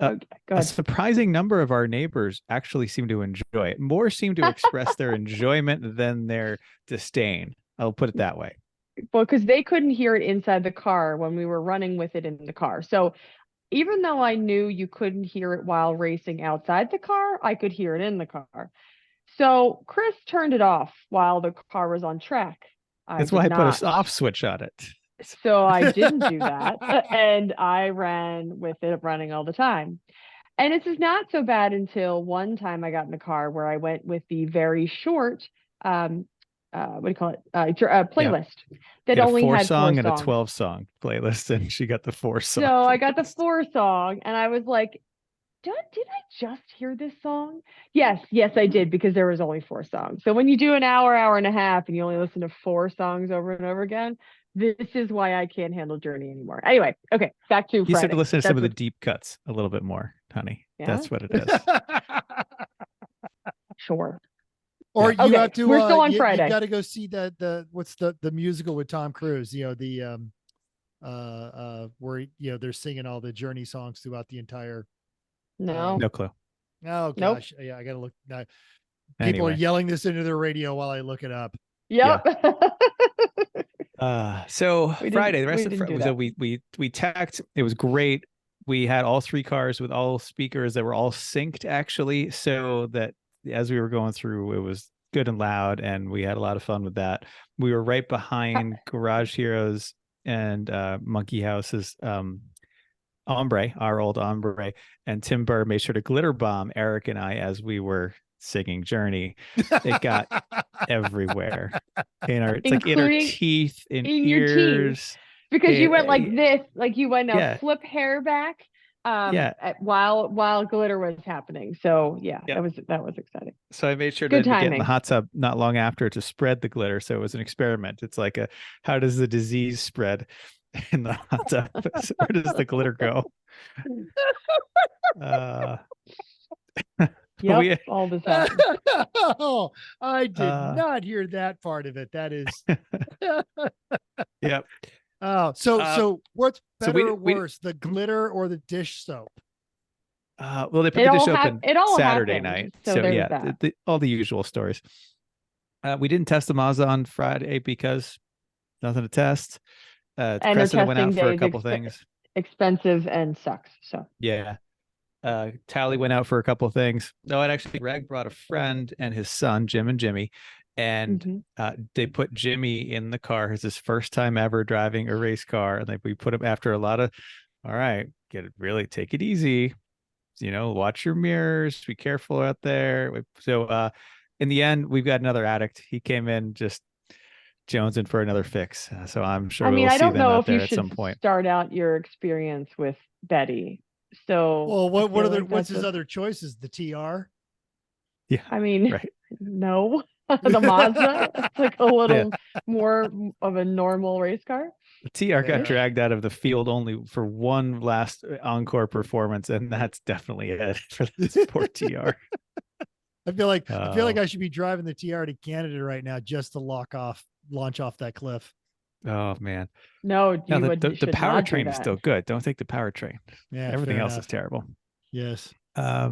the. Go A ahead. surprising number of our neighbors actually seem to enjoy it. More seem to express their enjoyment than their disdain. I'll put it that way. Well, because they couldn't hear it inside the car when we were running with it in the car. So even though I knew you couldn't hear it while racing outside the car, I could hear it in the car. So Chris turned it off while the car was on track. That's why I put an off switch on it. So I didn't do that. And I ran with it running all the time. And it's just not so bad until one time I got in the car where I went with the very short what do you call it? Playlist that only had 4 song and songs. a 12-song playlist, and she got the 4 songs. So I got the 4 song, and I was like, did I just hear this song? Yes, I did, because there was only 4 songs. So when you do an hour and a half, and you only listen to 4 songs over and over again, this is why I can't handle Journey anymore. Anyway, okay, back to You Friday. said to listen to some of the deep cuts a little bit more, honey. Yeah? That's what it is. Sure. Or you Okay, have to. we're still on Friday. You got to go see what's the musical with Tom Cruise? Where they're singing all the Journey songs throughout the entire. No. No clue. Oh Nope. gosh, yeah, I gotta look. Now. People Anyway. are yelling this into their radio while I look it up. Yep. So We Friday, didn't- the rest we of didn't do so that. we tacked. It was great. We had all 3 cars with all speakers that were all synced actually, so that as we were going through, it was good and loud, and we had a lot of fun with that. We were right behind Garage Heroes and Monkey House's Ombre, our old Ombre, and Tim Burr made sure to glitter bomb Eric and I as we were singing Journey. It got everywhere in our, it's like in our Including teeth, in your teeth. ears. Because you It- went like this, like you went Yeah. a flip hair back Yeah. while glitter was happening. So yeah, Yeah. that was exciting. So I made sure Good to get in the timing. hot tub not long after to spread the glitter. So it was an experiment. It's like how does the disease spread in the hot tub? So where does the glitter go? Yep, we- all this happened. Oh, I did Uh, not hear that part of it. That is. Yep. Oh, so what's so better or we- worse, the glitter or the dish soap? Well, they put It the all dish hap- open it all Saturday happened, night. so So there's yeah, that. all the usual stories. We didn't test the Mazda on Friday because nothing to test. And the Cressida went out testing for a days couple things. expensive and sucks. So Yeah. Tally went out for a couple of things. No, and actually Greg brought a friend and his son, Jim and Jimmy, and they put Jimmy in the car. It's his first time ever driving a race car. And we put him after a lot of, all right, take it easy. Watch your mirrors, be careful out there. So in the end, we've got another addict. He came in just jonesing for another fix. So I'm sure I mean, we'll I see don't them know out if you there at some should point. start out your experience with Betty. So Well, I what feel are the like what's that's his other choices? The TR? Yeah. I mean, Right. no, the Mazda. It's like a little more of a normal race car. The TR got Yeah. dragged out of the field only for one last encore performance, and that's definitely it for this poor TR. I feel like Oh. I should be driving the TR to Canada right now just to launch off that cliff. Oh man. No, you Now, would the should not do powertrain is that. still good. Don't take the powertrain. Yeah, Everything fair else enough. is terrible. Yes. Yeah,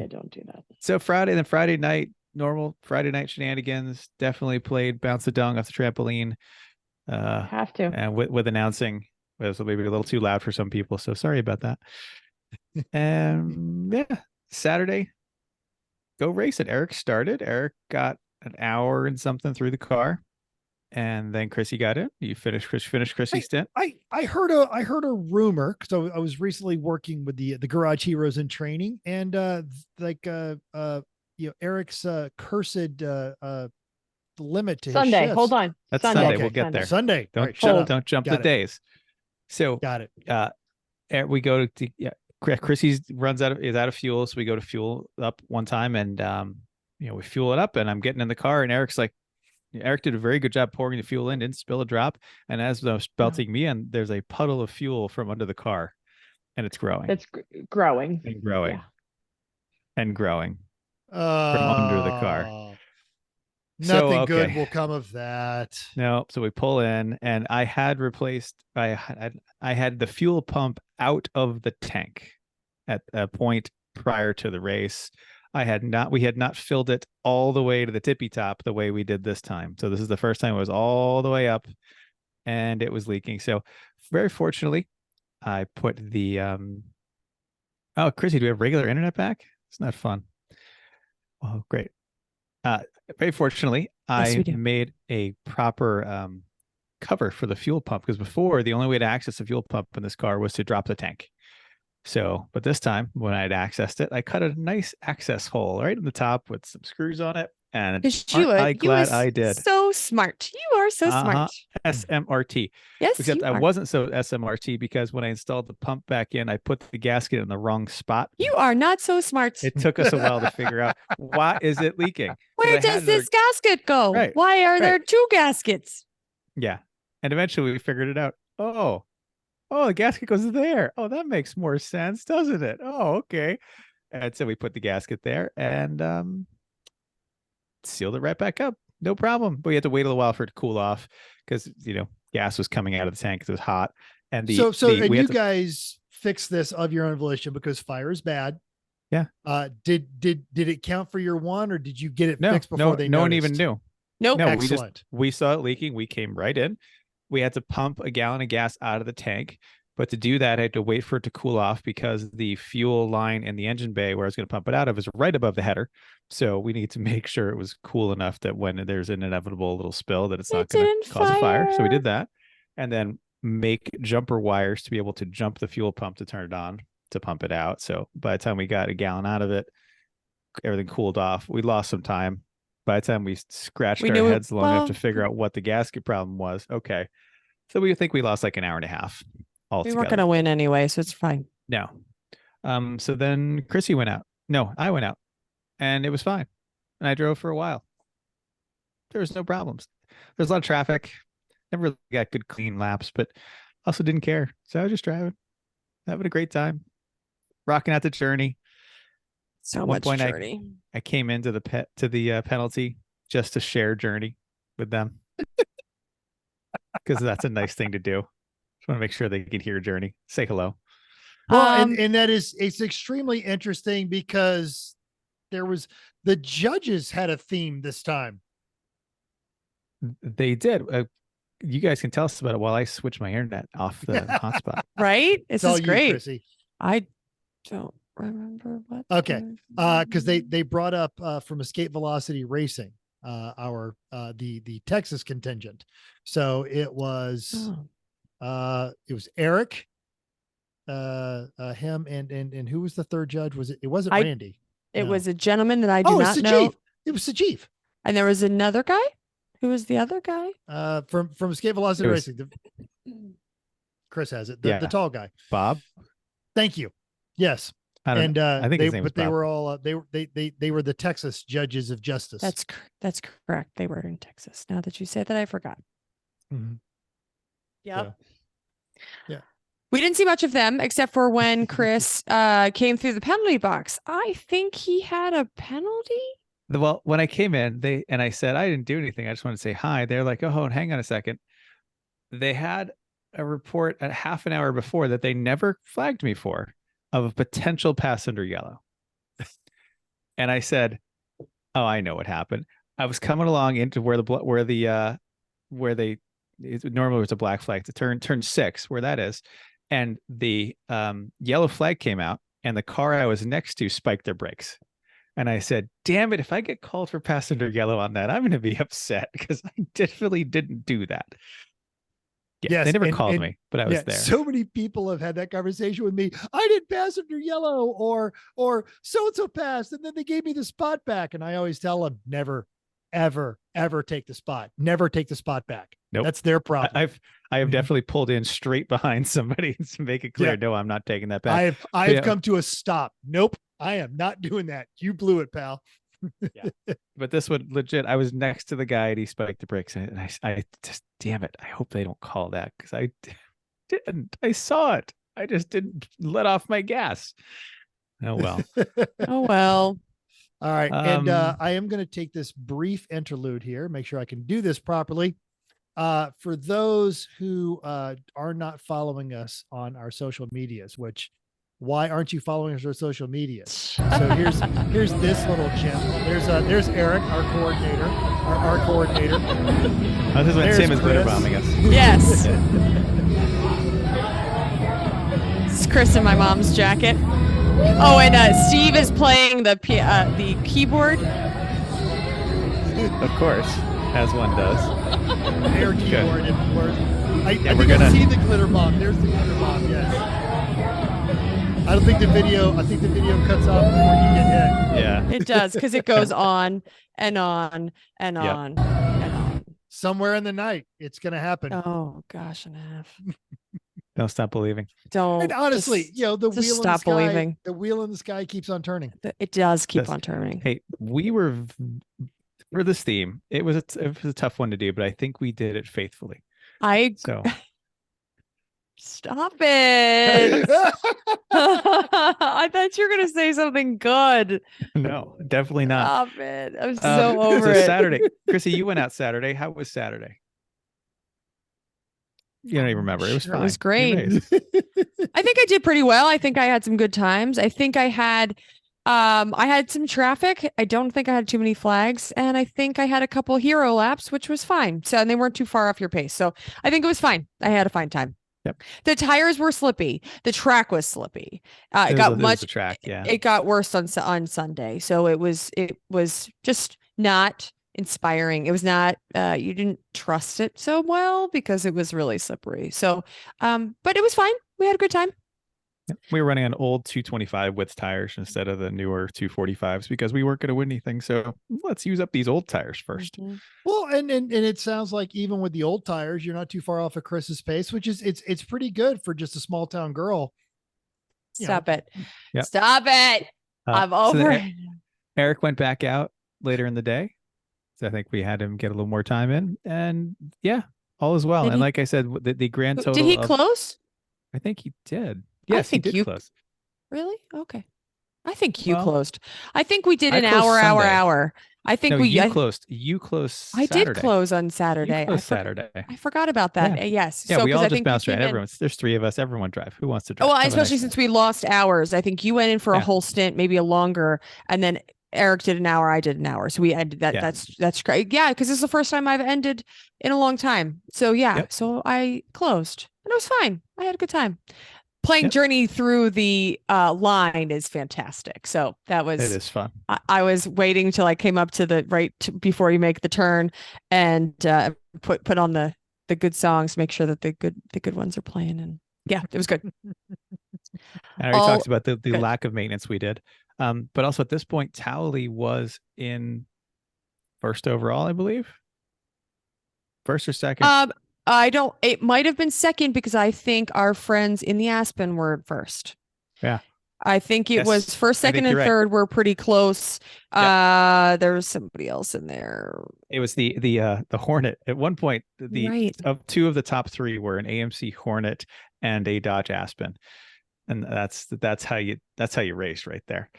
don't do that. So Friday night, normal Friday night shenanigans. Definitely played bounce the dong off the trampoline. Have to. And with announcing was maybe a little too loud for some people. So sorry about that. And yeah, Saturday, go race it. Eric started. Eric got an hour and something through the car. And then Chrissy got in. You finished Chrissy's stint. I heard a rumor because I was recently working with the Garage Heroes in training, and Eric's cursed limit to Sunday. his shifts. Hold on. That's Sunday. Sunday. Okay. We'll get there. Sunday. All right, shut up. Don't jump Got the it. days. So Got it. we go to Chrissy's is out of fuel, so we go to fuel up one time, and we fuel it up, and I'm getting in the car, and Eric did a very good job pouring the fuel in, didn't spill a drop, and as I was belting me in, there's a puddle of fuel from under the car, and it's growing. It's growing. And growing. Yeah. And growing from under the car. Nothing good will come of that. No, so we pull in, and I had the fuel pump out of the tank at a point prior to the race. We had not filled it all the way to the tippy top the way we did this time. So this is the first time it was all the way up and it was leaking. So very fortunately, I put the oh, Chrissy, do we have regular internet back? It's not fun. Oh, great. Very fortunately, Yes, we I do. made a proper cover for the fuel pump, because before the only way to access the fuel pump in this car was to drop the tank. So, but this time when I had accessed it, I cut a nice access hole right in the top with some screws on it. And I'm glad I did. So smart. You are so smart. SMRT. Yes, Except you I are. wasn't so SMRT because when I installed the pump back in, I put the gasket in the wrong spot. You are not so smart. It took us a while to figure out why is it leaking. Where I had does this gasket go? Right, Why are there right. two gaskets? Yeah. And eventually we figured it out. Oh, the gasket goes there. Oh, that makes more sense, doesn't it? Oh, okay. And so we put the gasket there and sealed it right back up. No problem. But we had to wait a little while for it to cool off because, gas was coming out of the tank because it was hot. And So you guys fix this of your own volition because fire is bad. Yeah. Did it count for your one, or did you get it No, fixed before they no one noticed? even knew. Nope. No, Excellent. we saw it leaking. We came right in. We had to pump a gallon of gas out of the tank. But to do that, I had to wait for it to cool off because the fuel line in the engine bay where I was going to pump it out of is right above the header. So we need to make sure it was cool enough that when there's an inevitable little spill that it's not going to cause a fire. So we did that. And then make jumper wires to be able to jump the fuel pump to turn it on to pump it out. So by the time we got a gallon out of it, everything cooled off. We lost some time. By the time we scratched our heads long enough to figure out what the gasket problem was. Okay. So we think we lost like an hour and a half. We weren't going to win anyway, so it's fine. No. So then Chrissy went out. No, I went out and it was fine. And I drove for a while. There was no problems. There's a lot of traffic. Never really got good clean laps, but also didn't care. So I was just driving, having a great time, rocking out the journey. So much journey. I came into the penalty just to share journey with them because that's a nice thing to do. Just want to make sure they can hear journey, say hello. Well, and it's extremely interesting because the judges had a theme this time. They did. You guys can tell us about it while I switch my internet off the hotspot. Right? This is great. Chrissy. I don't remember what. Okay. Because they brought up from Escape Velocity Racing, the Texas contingent. So it was Eric, him, and who was the third judge? It wasn't Randy. It was a gentleman that I do not know. It was Sajif. And there was another guy. Who was the other guy? From Escape Velocity Racing. Chris has it. The tall guy. Bob. Thank you. Yes. I don't know. I think his name was Bob. They were all they were the Texas judges of justice. That's correct. They were in Texas. Now that you say that, I forgot. Mm-hmm. Yep. Yeah. We didn't see much of them except for when Chris came through the penalty box. I think he had a penalty. Well, when I came in, I said I didn't do anything. I just wanted to say hi. They're like, oh, hang on a second. They had a report at half an hour before that they never flagged me for of a potential pass under yellow. And I said, oh, I know what happened. I was coming along into where normally was a black flag to turn 6, where that is. And the yellow flag came out and the car I was next to spiked their brakes. And I said, damn it, if I get called for passenger yellow on that, I'm going to be upset because I definitely didn't do that. Yeah, yes, they never called me, but I was there. So many people have had that conversation with me. I did passenger yellow or so-and-so passed, and then they gave me the spot back. And I always tell them, never, ever, ever take the spot. Never take the spot back. Nope. That's their problem. I have definitely pulled in straight behind somebody to make it clear, no, I'm not taking that back. I've come to a stop. Nope. I am not doing that. You blew it, pal. Yeah. But this one legit, I was next to the guy and he spiked the brakes and I just, damn it. I hope they don't call that because I didn't. I saw it. I just didn't let off my gas. Oh, well. Oh, well. All right. And I am going to take this brief interlude here, make sure I can do this properly. For those who are not following us on our social medias, why aren't you following us on social media? So here's this little gem. There's Eric, our coordinator, our coordinator. Oh, this is when Tim is glitter bombing us. Yes. This is Chris in my mom's jacket. Oh, and Steve is playing the keyboard. Of course, as one does. Air keyboard, of course. I think I see the glitter bomb. There's the glitter bomb. Yes. I think the video cuts off before you get hit. Yeah, it does because it goes on and on and on and on. Somewhere in the night, it's going to happen. Oh gosh, and a half. Don't stop believing. Don't. And honestly, the wheel stop believing. The wheel in the sky keeps on turning. It does keep on turning. Hey, we were for this theme. It was a tough one to do, but I think we did it faithfully. Stop it. I thought you were going to say something good. No, definitely not. Stop it. I'm so over it. Saturday. Chrissy, you went out Saturday. How was Saturday? You don't even remember. It was fine. It was great. I think I did pretty well. I think I had some good times. I think I had I had some traffic. I don't think I had too many flags, and I think I had a couple hero laps, which was fine. So, and they weren't too far off your pace. So I think it was fine. I had a fine time. Yep. The tires were slippy. The track was slippy. It It got was much. the track, yeah. It got worse on Sunday. So it was just not inspiring. It was not. You didn't trust it so well because it was really slippery. So, but it was fine. We had a good time. We were running on old 225 width tires instead of the newer 245s because we weren't going to win anything. So let's use up these old tires first. Mm-hmm. Well, and it sounds like even with the old tires, you're not too far off of Chris's pace, which is it's pretty good for just a small town girl. Stop it. Yep. Stop it. I'm over it. Eric went back out later in the day. So I think we had him get a little more time in. And yeah, all is well. And like I said, the grand total. Did he close? I think he did. Yes, he did close. Really? Okay. I think you Well, closed. I think we did an closed Sunday. hour. I think You closed. You closed I Saturday. did close on Saturday. You closed Saturday. I forgot about that. Yeah. Yes. Yeah, so, we all I just think bounced you around. came in- There's three of us. Everyone drive. Who wants to drive? Well, Have a especially nice since day. we lost hours. I think you went in for a Yeah. whole stint, maybe a longer, and then Eric did an hour. I did an hour. So we ended that. Yeah. That's great. Yeah, because this is the first time I've ended in a long time. So yeah. Yep. So I closed, and it was fine. I had a good time. Playing Yep. Journey through the line is fantastic. So that was It is fun. I was waiting till I came up to the before you make the turn and put on the good songs, make sure that the good ones are playing. And yeah, it was good. I already All talked about the good. lack of maintenance we did. But also at this point, Towley was in first overall, I believe. First or second? It might have been second because I think our friends in the Aspen were first. Yeah. I think it was Yes, first, I second, think and you're right. third were pretty close. There was somebody else in there. It was the Hornet. At one point, Right. of two of the top three were an AMC Hornet and a Dodge Aspen. And that's how you race right there.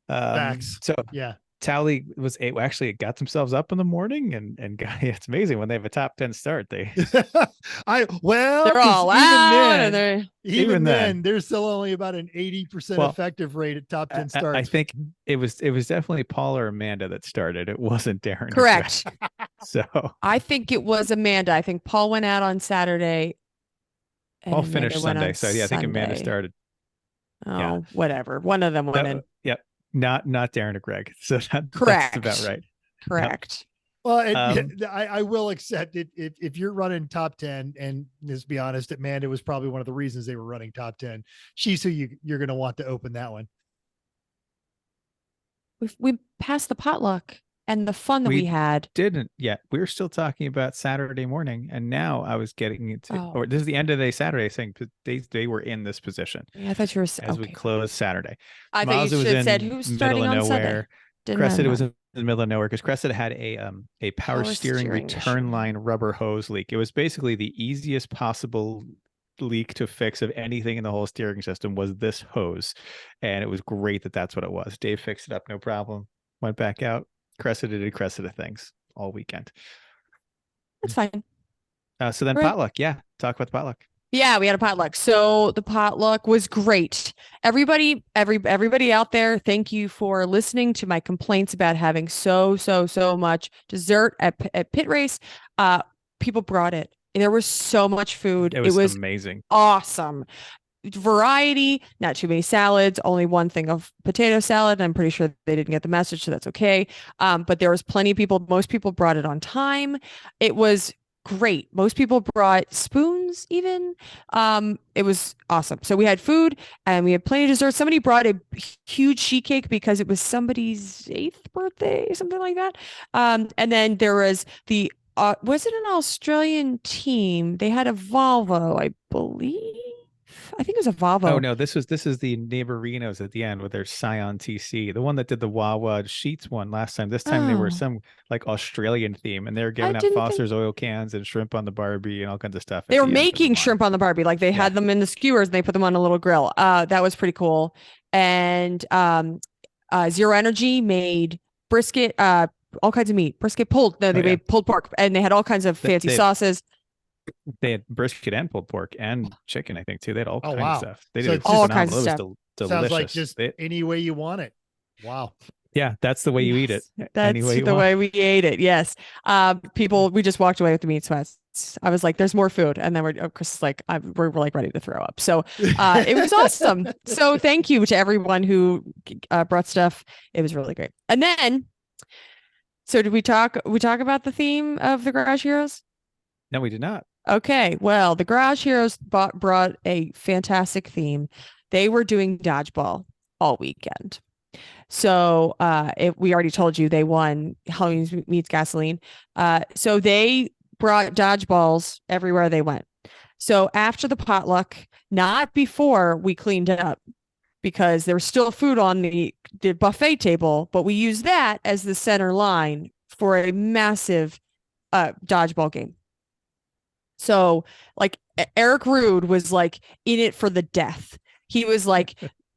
Facts. So Yeah. Towley was actually got themselves up in the morning and it's amazing when they have a top 10 start. They They're 'cause all even out, then, and they're even then, then. there's still only about an 80% Well, effective rate at top 10 starts. I think it was definitely Paul or Amanda that started. It wasn't Darren. or correct. Greg. So I think it was Amanda. I think Paul went out on Saturday. and Paul Amanda finished went Sunday. on So yeah, I think Amanda Sunday. started. Oh, yeah. whatever. One of them went in. Yep. Not Darren or Greg. So Correct. that's about right. Correct. Well, Um, I will accept it if you're running top 10, and let's be honest, Amanda was probably one of the reasons they were running top 10. She's who you're going to want to open that one. We passed the potluck and the fun that we had. Didn't yet. We were still talking about Saturday morning, and now I was getting into, Oh. or this is the end of the day Saturday, saying they were in this position Yeah, I thought you were as we closed Saturday. I thought Mazda you was should have in said who's middle starting of on Sunday. nowhere. Didn't Crescent matter. was in the middle of nowhere because Crescent had a power steering return issue. line rubber hose leak. It was basically the easiest possible leak to fix of anything in the whole steering system was this hose, and it was great that's what it was. Dave fixed it up, no problem. Went back out. Cressida did Cressida things all weekend. That's fine. So then Right. potluck. Yeah. Talk about the potluck. Yeah, we had a potluck. So the potluck was great. Everybody out there, thank you for listening to my complaints about having so much dessert at pit race. People brought it. There was so much food. It was amazing. Awesome. Variety, not too many salads, only one thing of potato salad. I'm pretty sure they didn't get the message, so that's okay. But there was plenty of people. Most people brought it on time. It was great. Most people brought spoons even. It was awesome. So we had food and we had plenty of dessert. Somebody brought a huge sheet cake because it was somebody's 8th birthday, something like that. And then there was was it an Australian team? They had a Volvo, I believe. I think it was a Volvo. Oh no, this is the Neighborinos at the end with their Scion TC, the one that did the Wawa Sheets one last time. This time they were Oh. some like Australian theme, and they were giving out didn't think- Foster's oil cans and shrimp on the Barbie and all kinds of stuff. at They were the end of the making line. shrimp on the Barbie. Like they had them in the skewers and they put them on a little grill. That was pretty cool. And Zero Energy made brisket, all kinds of meat, brisket pulled. No, they made pulled pork, and they had all kinds of fancy sauces. They had brisket and pulled pork and chicken, I think, too. They had all kinds wow. of stuff. They So did it's just all phenomenal. kinds of It was stuff. delicious. Sounds like just any way you want it. Wow. Yeah, that's the way you eat it. That's the way we ate it. Yes. We just walked away with the meat sweats. I was like, there's more food. And then Chris is like, we're like ready to throw up. So it was awesome. So thank you to everyone who brought stuff. It was really great. And then, so did we talk about the theme of the Garage Heroes? No, we did not. Okay. Well, the Garage Heroes brought a fantastic theme. They were doing dodgeball all weekend. So we already told you they won Halloween Meets Gasoline. So they brought dodgeballs everywhere they went. So after the potluck, not before we cleaned up, because there was still food on the buffet table, but we used that as the center line for a massive dodgeball game. So like Eric Rude was like in it for the death. He was like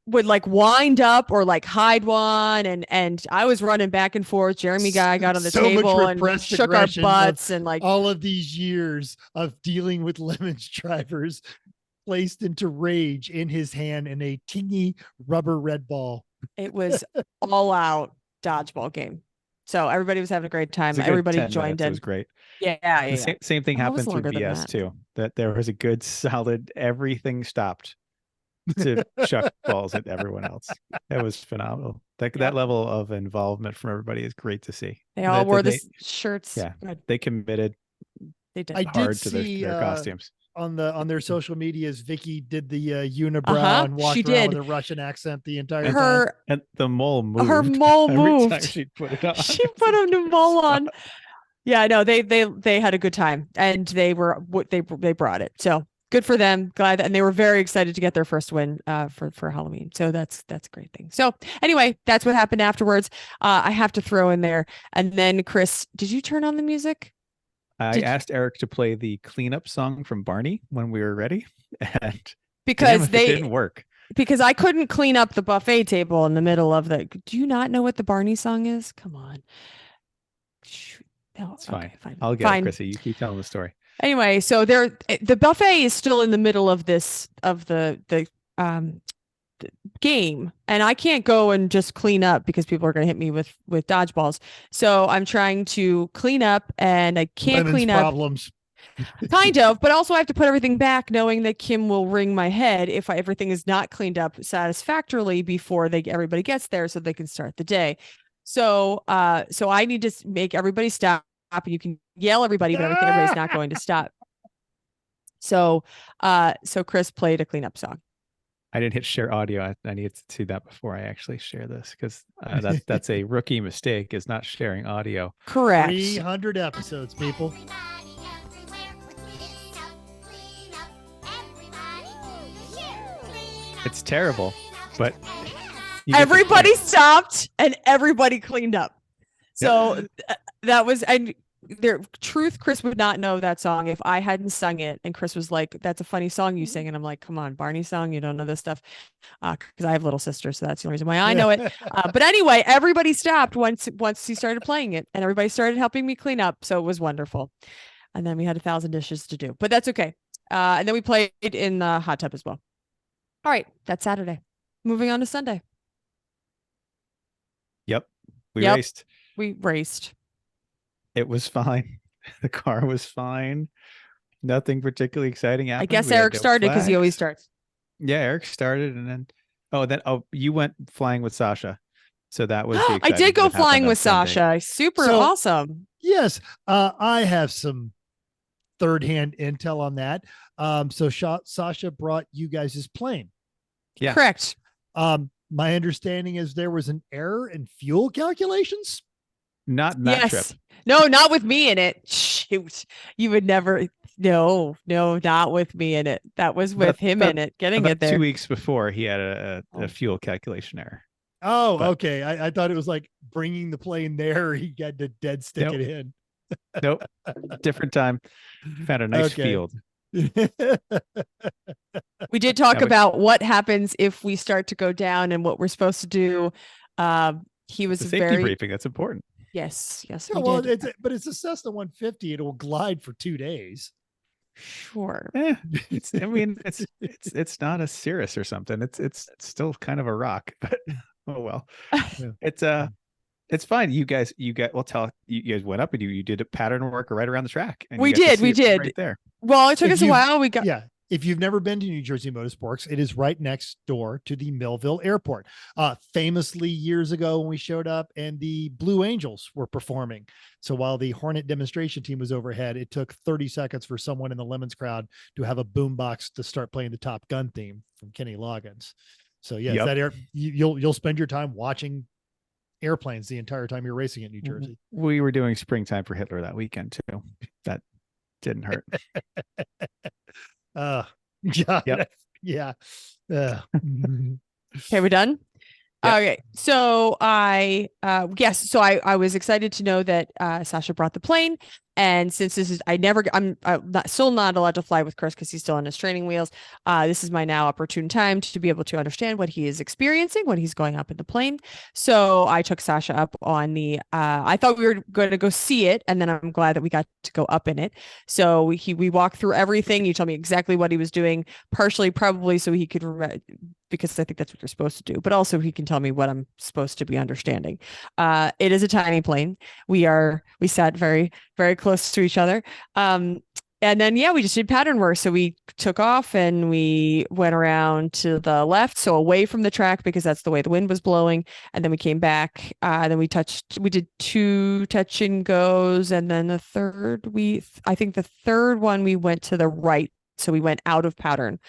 would like wind up or like hide one, and I was running back and forth. Jeremy Guy got on the table and shook our butts, and like all of these years of dealing with Lemons drivers placed into rage in his hand in a teeny rubber red ball. It was all out dodgeball game. So everybody was having a great time. Everybody joined in. It was great. Yeah. Same thing happened through BS too. That there was a good solid, everything stopped to chuck balls at everyone else. It was phenomenal. That level of involvement from everybody is great to see. They all wore the shirts. Yeah, they committed. They did hard to their costumes. On their social medias, Vicky did the unibrow and walked around with a Russian accent the entire time. And the mole moved. Her mole moved. She put it on. She put a new mole on. Yeah, no, they had a good time, and they brought it. So good for them. Glad, and they were very excited to get their first win for Halloween. So that's a great thing. So anyway, that's what happened afterwards. I have to throw in there, and then Chris, did you turn on the music? I asked Eric to play the cleanup song from Barney when we were ready, and because it didn't work. Because I couldn't clean up the buffet table in the middle of the. Do you not know what the Barney song is? Come on. No, it's fine. I'll get it, Chrissy. You keep telling the story. Anyway, so the buffet is still in the middle of the game, and I can't go and just clean up because people are going to hit me with dodgeballs. So I'm trying to clean up, and I can't clean up. Problems. Kind of, but also I have to put everything back, knowing that Kim will wring my head if everything is not cleaned up satisfactorily before everybody gets there, so they can start the day. So I need to make everybody stop, and you can yell everybody, but everybody's not going to stop. So Chris played a cleanup song. I didn't hit share audio. I needed to see that before I actually share this, because that's a rookie mistake, is not sharing audio. Correct. 300 episodes, people. It's terrible, but everybody stopped and everybody cleaned up. So that was, and truth, Chris would not know that song if I hadn't sung it. And Chris was like, "That's a funny song you sing." And I'm like, "Come on, Barney song, you don't know this stuff," because I have little sisters, so that's the only reason why I know it. But anyway, everybody stopped once he started playing it, and everybody started helping me clean up. So it was wonderful. And then we had 1,000 dishes to do, but that's okay. And then we played in the hot tub as well. All right, that's Saturday. Moving on to Sunday. Yep. We raced. We raced. It was fine. The car was fine. Nothing particularly exciting happened. I guess Eric started because he always starts. Yeah, Eric started, and then you went flying with Sasha. So that was the I did go flying with Sasha. Super awesome. Yes, I have some third-hand intel on that. So Sasha brought you guys' plane. Yeah, correct. My understanding is there was an error in fuel calculations. Not in that trip. No, not with me in it. Shoot, you would never. No, not with me in it. That was with him in it, getting it there. 2 weeks before, he had a fuel calculation error. Oh, okay. I thought it was like bringing the plane there. He got to dead stick it in. Nope. Different time. Found a nice field. We did talk about what happens if we start to go down and what we're supposed to do. He was a safety briefing. That's important. Yes. Yeah, well, it's a Cessna 150. It will glide for 2 days. Sure. I mean, it's not a cirrus or something. It's still kind of a rock, but oh well. Yeah. It's fine. You guys, well, you guys went up and you did a pattern work right around the track. And We you got to did. see We it did. right there. Well, it took If us a you've- while. We got. Yeah. If you've never been to New Jersey Motorsports, it is right next door to the Millville Airport. Famously, years ago when we showed up and the Blue Angels were performing. So while the Hornet demonstration team was overhead, it took 30 seconds for someone in the Lemons crowd to have a boombox to start playing the Top Gun theme from Kenny Loggins. So yes, Yep. you'll spend your time watching airplanes the entire time you're racing in New Jersey. We were doing Springtime for Hitler that weekend too. That didn't hurt. Yeah. Yep. Yeah. Okay, we're done. Yeah. Okay, so I was excited to know that Sasha brought the plane, and since I'm still not allowed to fly with Chris because he's still on his training wheels. This is my now opportune time to be able to understand what he is experiencing when he's going up in the plane. So I took Sasha up on the. I thought we were going to go see it, and then I'm glad that we got to go up in it. So we walked through everything. You told me exactly what he was doing, partially probably so he could remember, because I think that's what you're supposed to do, but also he can tell me what I'm supposed to be understanding. It is a tiny plane. We sat very, very close to each other. And then, we just did pattern work. So we took off and we went around to the left, so away from the track because that's the way the wind was blowing. And then we came back. Then we did 2 touch and goes. And then I think the third one, we went to the right. So we went out of pattern,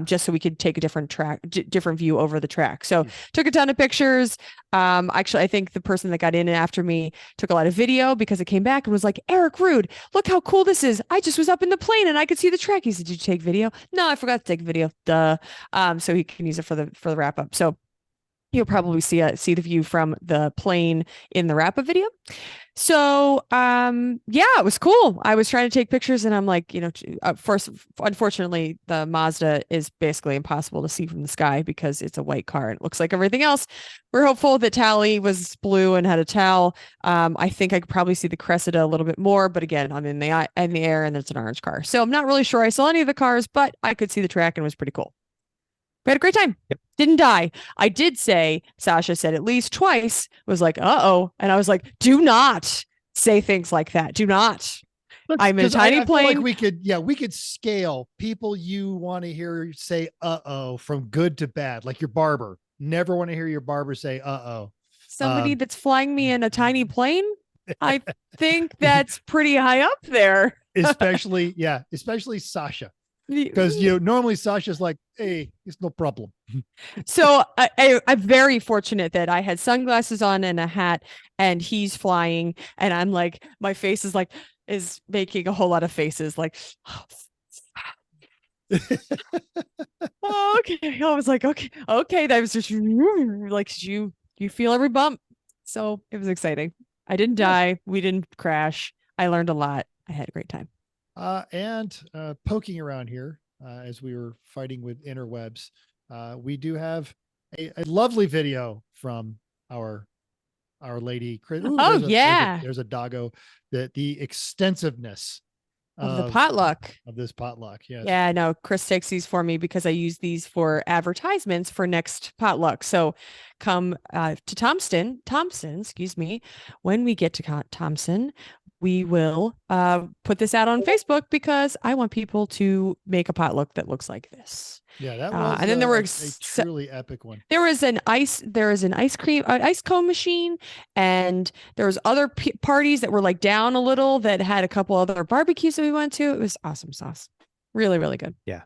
just so we could take a different view over the track. So took a ton of pictures. Actually, I think the person that got in after me took a lot of video because it came back and was like, Eric Rude, look how cool this is. I just was up in the plane and I could see the track. He said, did you take video? No, I forgot to take video. Duh. So he can use it for the wrap up. So you'll probably see the view from the plane in the wrap up video. So, it was cool. I was trying to take pictures and I'm like, first, unfortunately, the Mazda is basically impossible to see from the sky because it's a white car and it looks like everything else. We're hopeful that Tally was blue and had a towel. I think I could probably see the Cressida a little bit more, but again, I'm in the air and it's an orange car. So I'm not really sure I saw any of the cars, but I could see the track and it was pretty cool. We had a great time. Yep. Didn't die. I did say, Sasha said at least twice, was like, uh-oh. And I was like, do not say things like that. Do not. I'm in a tiny I feel plane. like we could scale people you want to hear say, uh-oh, from good to bad. Like your barber. Never want to hear your barber say, uh-oh. Somebody that's flying me in a tiny plane. I think that's pretty high up there. especially Sasha. Because normally Sasha's like, hey, it's no problem. So I'm very fortunate that I had sunglasses on and a hat and he's flying and I'm like, my face is making a whole lot of faces like, oh, okay. I was like, okay. That was just like, you feel every bump. So it was exciting. I didn't die. We didn't crash. I learned a lot. I had a great time. And poking around here as we were fighting with interwebs, we do have a lovely video from our lady Chris. Ooh, there's a doggo. The extensiveness of the potluck of this potluck. Yes. Yeah, no, Chris takes these for me because I use these for advertisements for next potluck. So come to Thompson, excuse me. When we get to Thompson, we will put this out on Facebook because I want people to make a potluck that looks like this. Yeah, that was and then there were a truly epic one. There is an ice cone machine, and there was other parties that were like down a little that had a couple other barbecues that we went to. It was awesome sauce. Really, really good. Yeah.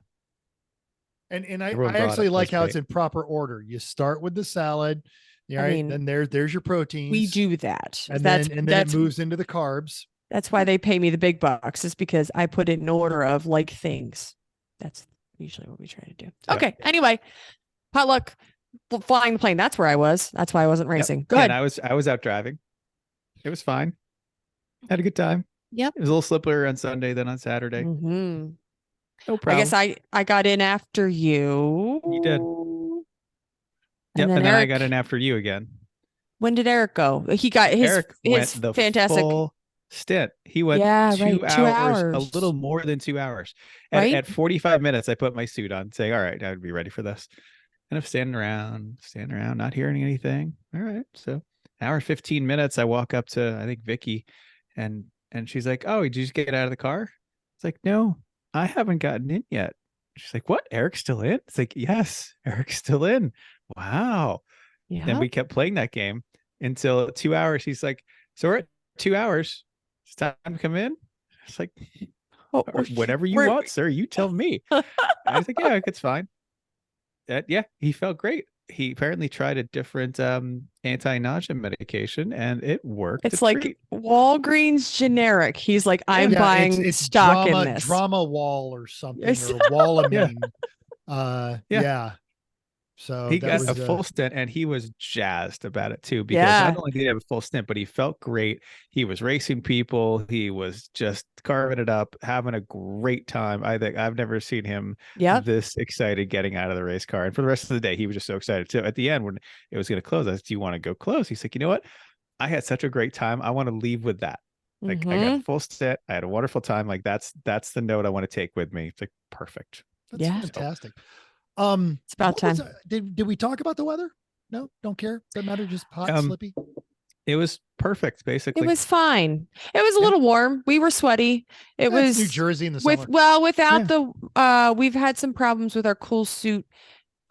And I actually like how it's in proper order. You start with the salad. Yeah, right. Then there's your proteins. We do that. And then it moves into the carbs. That's why they pay me the big bucks, is because I put it in order of like things. That's usually what we try to do. Okay. Yeah. Anyway, potluck, flying the plane. That's where I was. That's why I wasn't racing. Good. And I was out driving. It was fine. Had a good time. Yep. It was a little slipperier on Sunday than on Saturday. Mm-hmm. No problem. I guess I got in after you. You did. Yep. And then I got in after you again. When did Eric go? He got his fantastic. stint. He went Yeah, 2 right. 2 hours, a hours. little more than 2 hours. Right? At 45 minutes, I put my suit on, saying, all right, I would be ready for this. And I'm standing around, not hearing anything. All right. So hour 15 minutes, I walk up to, I think, Vicky, and she's like, oh, did you just get out of the car? It's like, no, I haven't gotten in yet. She's like, what? Eric's still in? It's like, yes, Eric's still in. Wow. Yeah. Then we kept playing that game until 2 hours. He's like, so we're at 2 hours. It's time to come in. It's like, Oh, whatever you want, sir. You tell me. I was like, yeah, it's fine. Yeah, he felt great. He apparently tried a different anti-nausea medication, and it worked. It's like treat. Walgreens generic. He's like, I'm buying it's stock in this. Drama wall or something, Yes. or Wallamine. Yeah. So he that got was a full stint, and he was jazzed about it too, because Yeah. not only did he have a full stint, but he felt great. He was racing people. He was just carving it up, having a great time. I think I've never seen him Yep. this excited getting out of the race car. And for the rest of the day, he was just so excited. So at the end, when it was going to close, I said, do you want to go close? He's like, you know what? I had such a great time. I want to leave with that. Like, I got a full stint. I had a wonderful time. Like, that's the note I want to take with me. It's like, perfect. That's Yeah. fantastic. It's about time. Did we talk about the weather? No, don't care. Doesn't matter. Just hot, slippy. It was perfect, basically. It was fine. It was a little warm. We were sweaty. It That's was New Jersey in the summer. without we've had some problems with our cool suit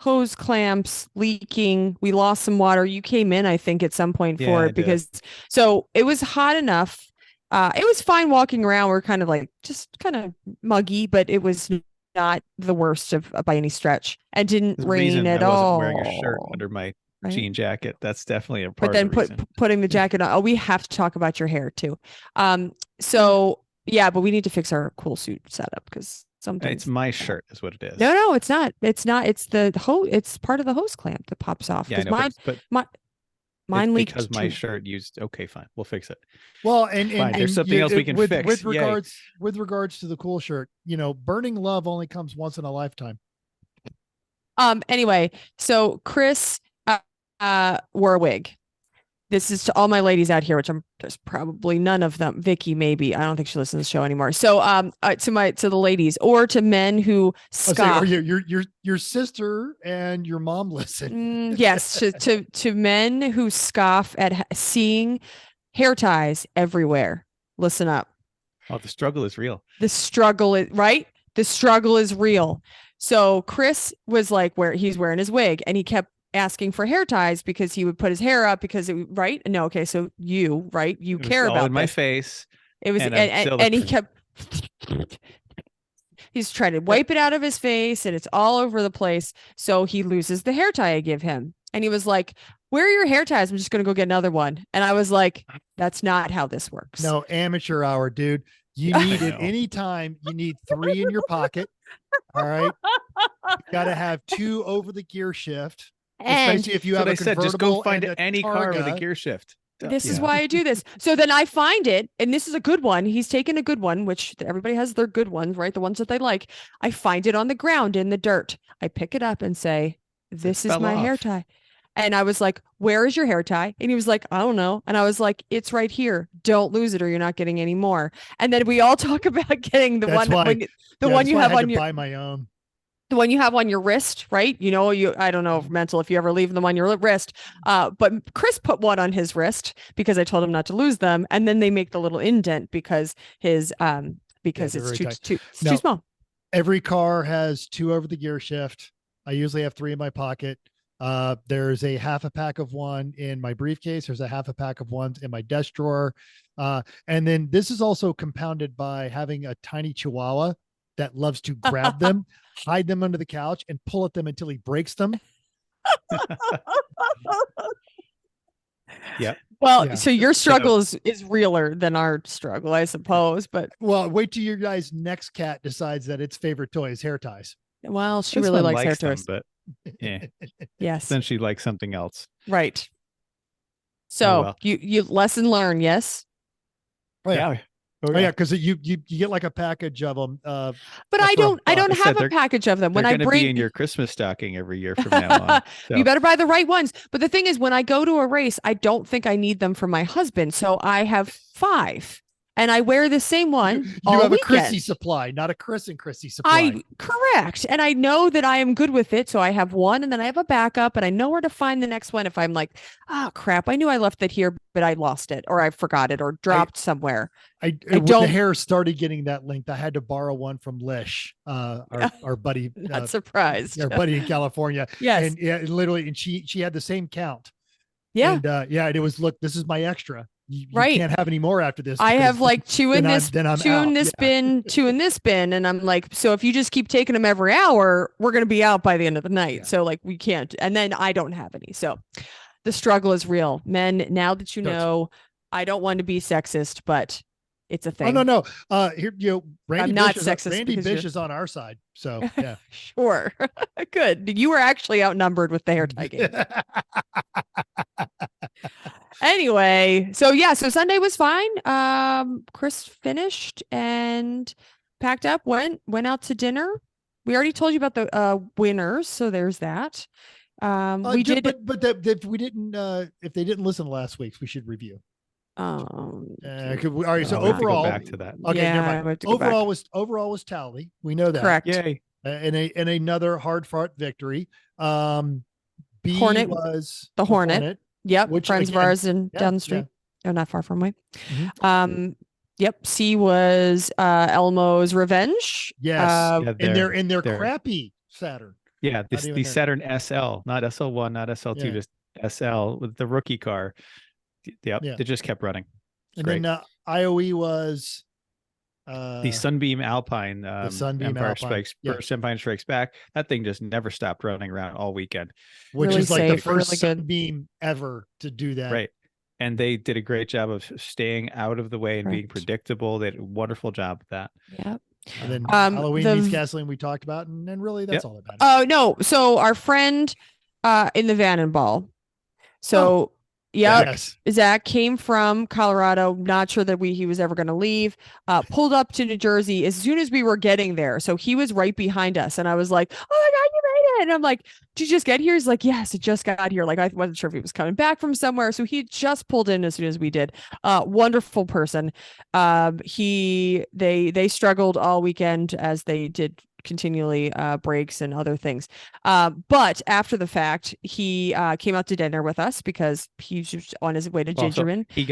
hose clamps leaking. We lost some water. You came in, I think, at some point for it because so it was hot enough. It was fine walking around. We're kind of like just kind of muggy, but it was not the worst of by any stretch, and didn't rain at all. I wasn't wearing a shirt under my jean jacket. That's definitely a part. But then of the reason. putting the jacket on. Oh, we have to talk about your hair too. So yeah, but we need to fix our cool suit setup because sometimes it's my shirt is what it is. No, it's not. It's not. It's the hose. It's part of the hose clamp that pops off. Yeah, I know, mine leaked because my too. shirt used. Okay, fine, we'll fix it. Well, and there's something else we can fix. With regards to the cool shirt, burning love only comes once in a lifetime. Anyway, so Chris wore a wig. This is to all my ladies out here, which there's probably none of them. Vicky, maybe. I don't think she listens to the show anymore. So to the ladies or to men who scoff. Your sister and your mom listen. Yes, to men who scoff at seeing hair ties everywhere. Listen up. Oh, the struggle is real. The struggle is right. The struggle is real. So Chris was like, he's wearing his wig, and he kept asking for hair ties because he would put his hair up because right. No, okay. So you care about in my face. It was, and he kept. He's trying to wipe it out of his face, and it's all over the place. So he loses the hair tie I give him, and he was like, "Where are your hair ties? I'm just going to go get another one." And I was like, "That's not how this works." No, amateur hour, dude. You need it anytime. You need 3 in your pocket. All right. You got to have 2 over the gear shift. Especially if you have a convertible. Just go find any car with a gear shift. This is why I do this. So then I find it, and this is a good one. He's taken a good one, which everybody has their good ones, right? The ones that they like. I find it on the ground in the dirt. I pick it up and say, "This is my hair tie." And I was like, "Where is your hair tie?" And he was like, "I don't know." And I was like, "It's right here. Don't lose it or you're not getting any more." And then we all talk about getting the one you have on your, buy my own. The one you have on your wrist, right? I don't know, Mental, if you ever leave them on your wrist. But Chris put one on his wrist because I told him not to lose them. And then they make the little indent because it's too small. Every car has 2 over the gear shift. I usually have 3 in my pocket. There's a half a pack of 1 in my briefcase. There's a half a pack of 1 in my desk drawer. And then this is also compounded by having a tiny chihuahua that loves to grab them, hide them under the couch, and pull at them until he breaks them. Yeah. Well, so your struggle is realer than our struggle, I suppose. But wait till your guy's next cat decides that its favorite toy is hair ties. Well, she really likes hair ties, but yeah. Yes. Then she likes something else. Right. So you lesson learned, yes. Oh, yeah. Oh yeah, because you get like a package of them. But I don't have a package of them. When I bring be in your Christmas stocking every year from now on. So. You better buy the right ones. But the thing is, when I go to a race, I don't think I need them for my husband, so I have 5. and I wear the same one You all have a weekend. Chrissy supply, not a Chris and Chrissy supply. Correct. And I know that I am good with it. So I have one and then I have a backup and I know where to find the next one if I'm like, oh crap, I knew I left it here, but I lost it or I forgot it or dropped somewhere. When don't- the hair started getting that length, I had to borrow one from Lish, our buddy, Not surprised. our buddy in California. Yes. And yeah, literally, and she had the same count. Yeah. And and it was, look, this is my extra. You Right. can't have any more after this. I because have like two in then this, I'm two in out. this Yeah. bin, two in this bin. And I'm like, so if you just keep taking them every hour, we're going to be out by the end of the night. Yeah. So like we can't. And then I don't have any. So the struggle is real. Men, now that you know, I don't want to be sexist, but it's a thing. Oh, no. Here, Randy I'm not Bish sexist Randy because Bish you're- is on our side. So yeah. Sure. Good. You were actually outnumbered with the hair tie game. Anyway, so Sunday was fine. Chris finished and packed up, went out to dinner. We already told you about the winners, so there's that. We did, but if we didn't, if they didn't listen to last week's, we should review. um, All right. So I'll have to go overall, back to that. okay, Yeah, never I mind. have to go back. Overall was tally. We know that. correct. Yay. And another hard fought victory. B Hornet, was the Hornet. Yep, which friends of again- ours and yeah, down the street. Oh, not far from away. Mhm. Yep. C was Elmo's Revenge. Yes. Yeah, in their they're- crappy Saturn. Yeah, Not even the there. Saturn SL, not SL1, not SL2, Yeah. just SL with the rookie car. Yep, Yeah. it just kept running. And Great. then IOE was The Sunbeam Alpine, Sunbeam Empire Alpine. Strikes Yeah. First, Empire Strikes Back. That thing just never stopped running around all weekend. which Really is like the safe, really first good. Sunbeam ever to do that. Right. And they did a great job of staying out of the way and being Correct. predictable. They did a wonderful job of that. Yep. And then The Halloween meets gasoline we talked about, and then really that's Yep. all that matters. Oh no. So our friend in the Vannenball. So yeah, Yes. Zach came from Colorado, not sure that he was ever going to leave, pulled up to New Jersey as soon as we were getting there. So he was right behind us. And I was like, oh my God, you made it. And I'm like, did you just get here? He's like, yes, it just got here. Like, I wasn't sure if he was coming back from somewhere. So he just pulled in as soon as we did. Wonderful person. They struggled all weekend as they did continually breaks and other things. But after the fact, he came out to dinner with us because he's just on his way to Also, Gingerman. he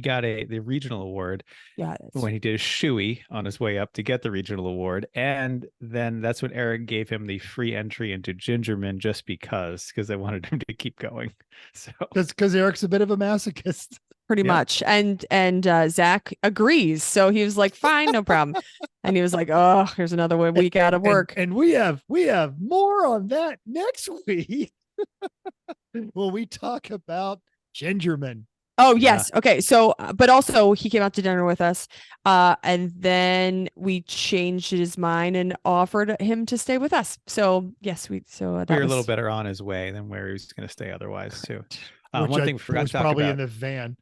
got the regional award Yeah. when he did a shoey on his way up to get the regional award. And then that's when Eric gave him the free entry into Gingerman just because they wanted him to keep going. So Because Eric's a bit of a masochist. Pretty Yeah. much. And Zach agrees. So he was like, fine, no problem. And he was like, oh, here's another week out of work. And we have more on that next week. When we talk about Gingerman. Oh, yes. Okay. So, but also he came out to dinner with us. And then we changed his mind and offered him to stay with us. So yes, we were a little better on his way than where he was going to stay otherwise too. Which One I thing we forgot was to talk probably about. in the van.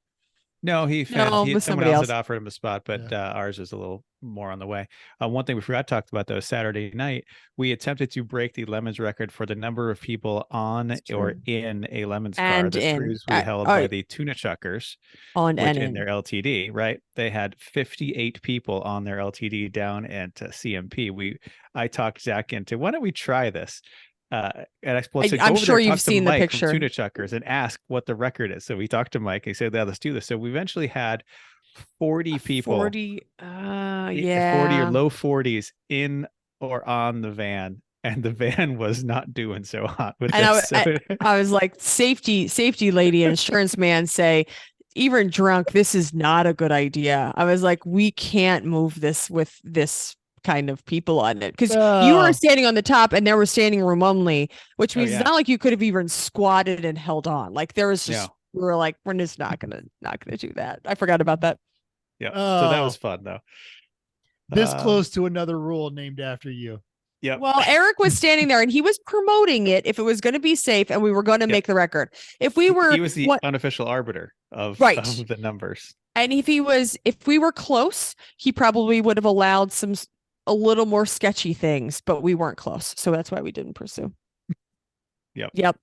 No, with someone somebody else else. had offered him a spot, but ours is a little more on the way. One thing we forgot to talk about though, Saturday night, we attempted to break the Lemons record for the number of people on or in a Lemons car. And The in. cruise we held by the Tuna Chuckers, on which and in in. their LTD, right? They had 58 people on their LTD down at CMP. I talked Zach into, why don't we try this? And I said, I'm sure you've seen the Mike from picture. Tuna Chuckers and ask what the record is. So we talked to Mike. He said, yeah, let's do this. So we eventually had 40 people, 40, 40 yeah. or low 40s in or on the van. And the van was not doing so hot with And this. I was like, safety lady and insurance man say, even drunk, this is not a good idea. I was like, we can't move this with this kind of people on it because you were standing on the top and there was standing room only, which means it's not like you could have even squatted and held on. Like there was just we were like, we're just not gonna do that. I forgot about that. Yeah, so that was fun though. This close to another rule named after you. Yeah. Well, Eric was standing there and he was promoting it if it was going to be safe and we were going to make the record. If we were, he was the unofficial arbiter of the numbers. And if we were close, he probably would have allowed a little more sketchy things, but we weren't close. So that's why we didn't pursue. Yep.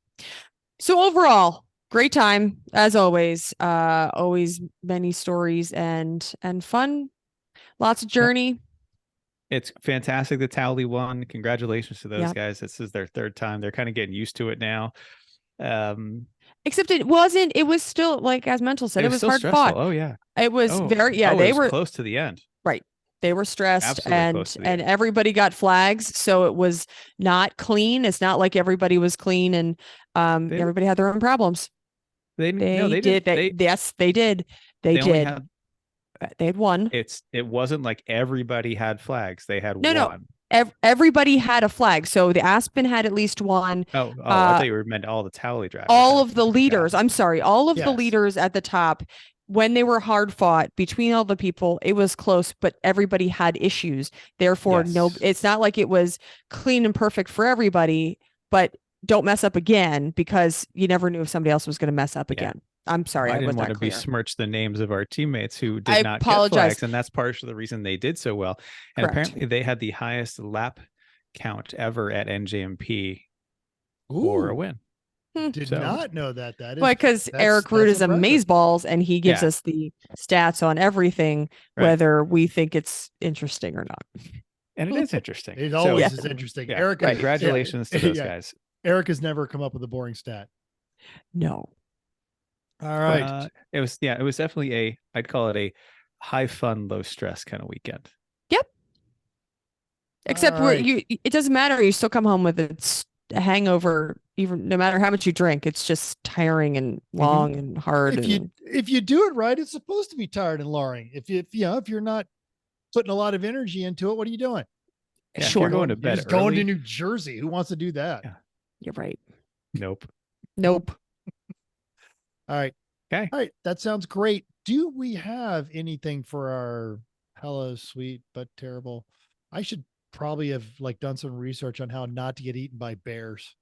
So overall, Great time as always. Always many stories and fun. Lots of journey. It's fantastic. The Towley won. Congratulations to those Yep. guys. This is their third time. They're kind of getting used to it now. Except it wasn't. It was still, like as Mental said, it was still hard stressful. fought. Oh yeah. It was very. Yeah, it they was were close to the end. right. They were stressed, Absolutely close to the and end. everybody got flags, so it was not clean. It's not like everybody was clean, and everybody had their own problems. They did. Yes, they did. They did. They had one. It wasn't like everybody had flags. They had No. one. Everybody had a flag. So the Aspen had at least one. Oh, I thought you were meant all the Towley drivers. All of the leaders. I'm sorry. All of the Yes. leaders at the top, when they were hard fought between all the people, it was close, but everybody had issues. Therefore, Yes. no, it's not like it was clean and perfect for everybody, but don't mess up again, because you never knew if somebody else was going to mess up again. I'm sorry. I was didn't not want to clear. besmirch the names of our teammates who did I not apologize. get flags, and that's partially the reason they did so well. And Correct. apparently they had the highest lap count ever at NJMP for a Ooh, win. did So- not know that. That is Well, because that's- Eric Root that's is impressive. amazeballs, and he gives Yeah. us the stats on everything, Right. whether we think it's interesting or not. And it is interesting. It So- always Yeah. is interesting. Yeah. Eric, Congratulations to those yeah. guys. Eric has never come up with a boring stat. No. All right. It was definitely I'd call it a high fun, low stress kind of weekend. Except All right. it doesn't matter. You still come home with a hangover, even no matter how much you drink. It's just tiring and long and hard. If you do it right, it's supposed to be tired and luring. If you're not putting a lot of energy into it, what are you doing? Yeah, if Sure. you're going to You're bed just going to early. New Jersey. Who wants to do that? Yeah. You're right. Nope. Nope. All right. Okay. All right. That sounds great. Do we have anything for our hello sweet but terrible? I should probably have done some research on how not to get eaten by bears.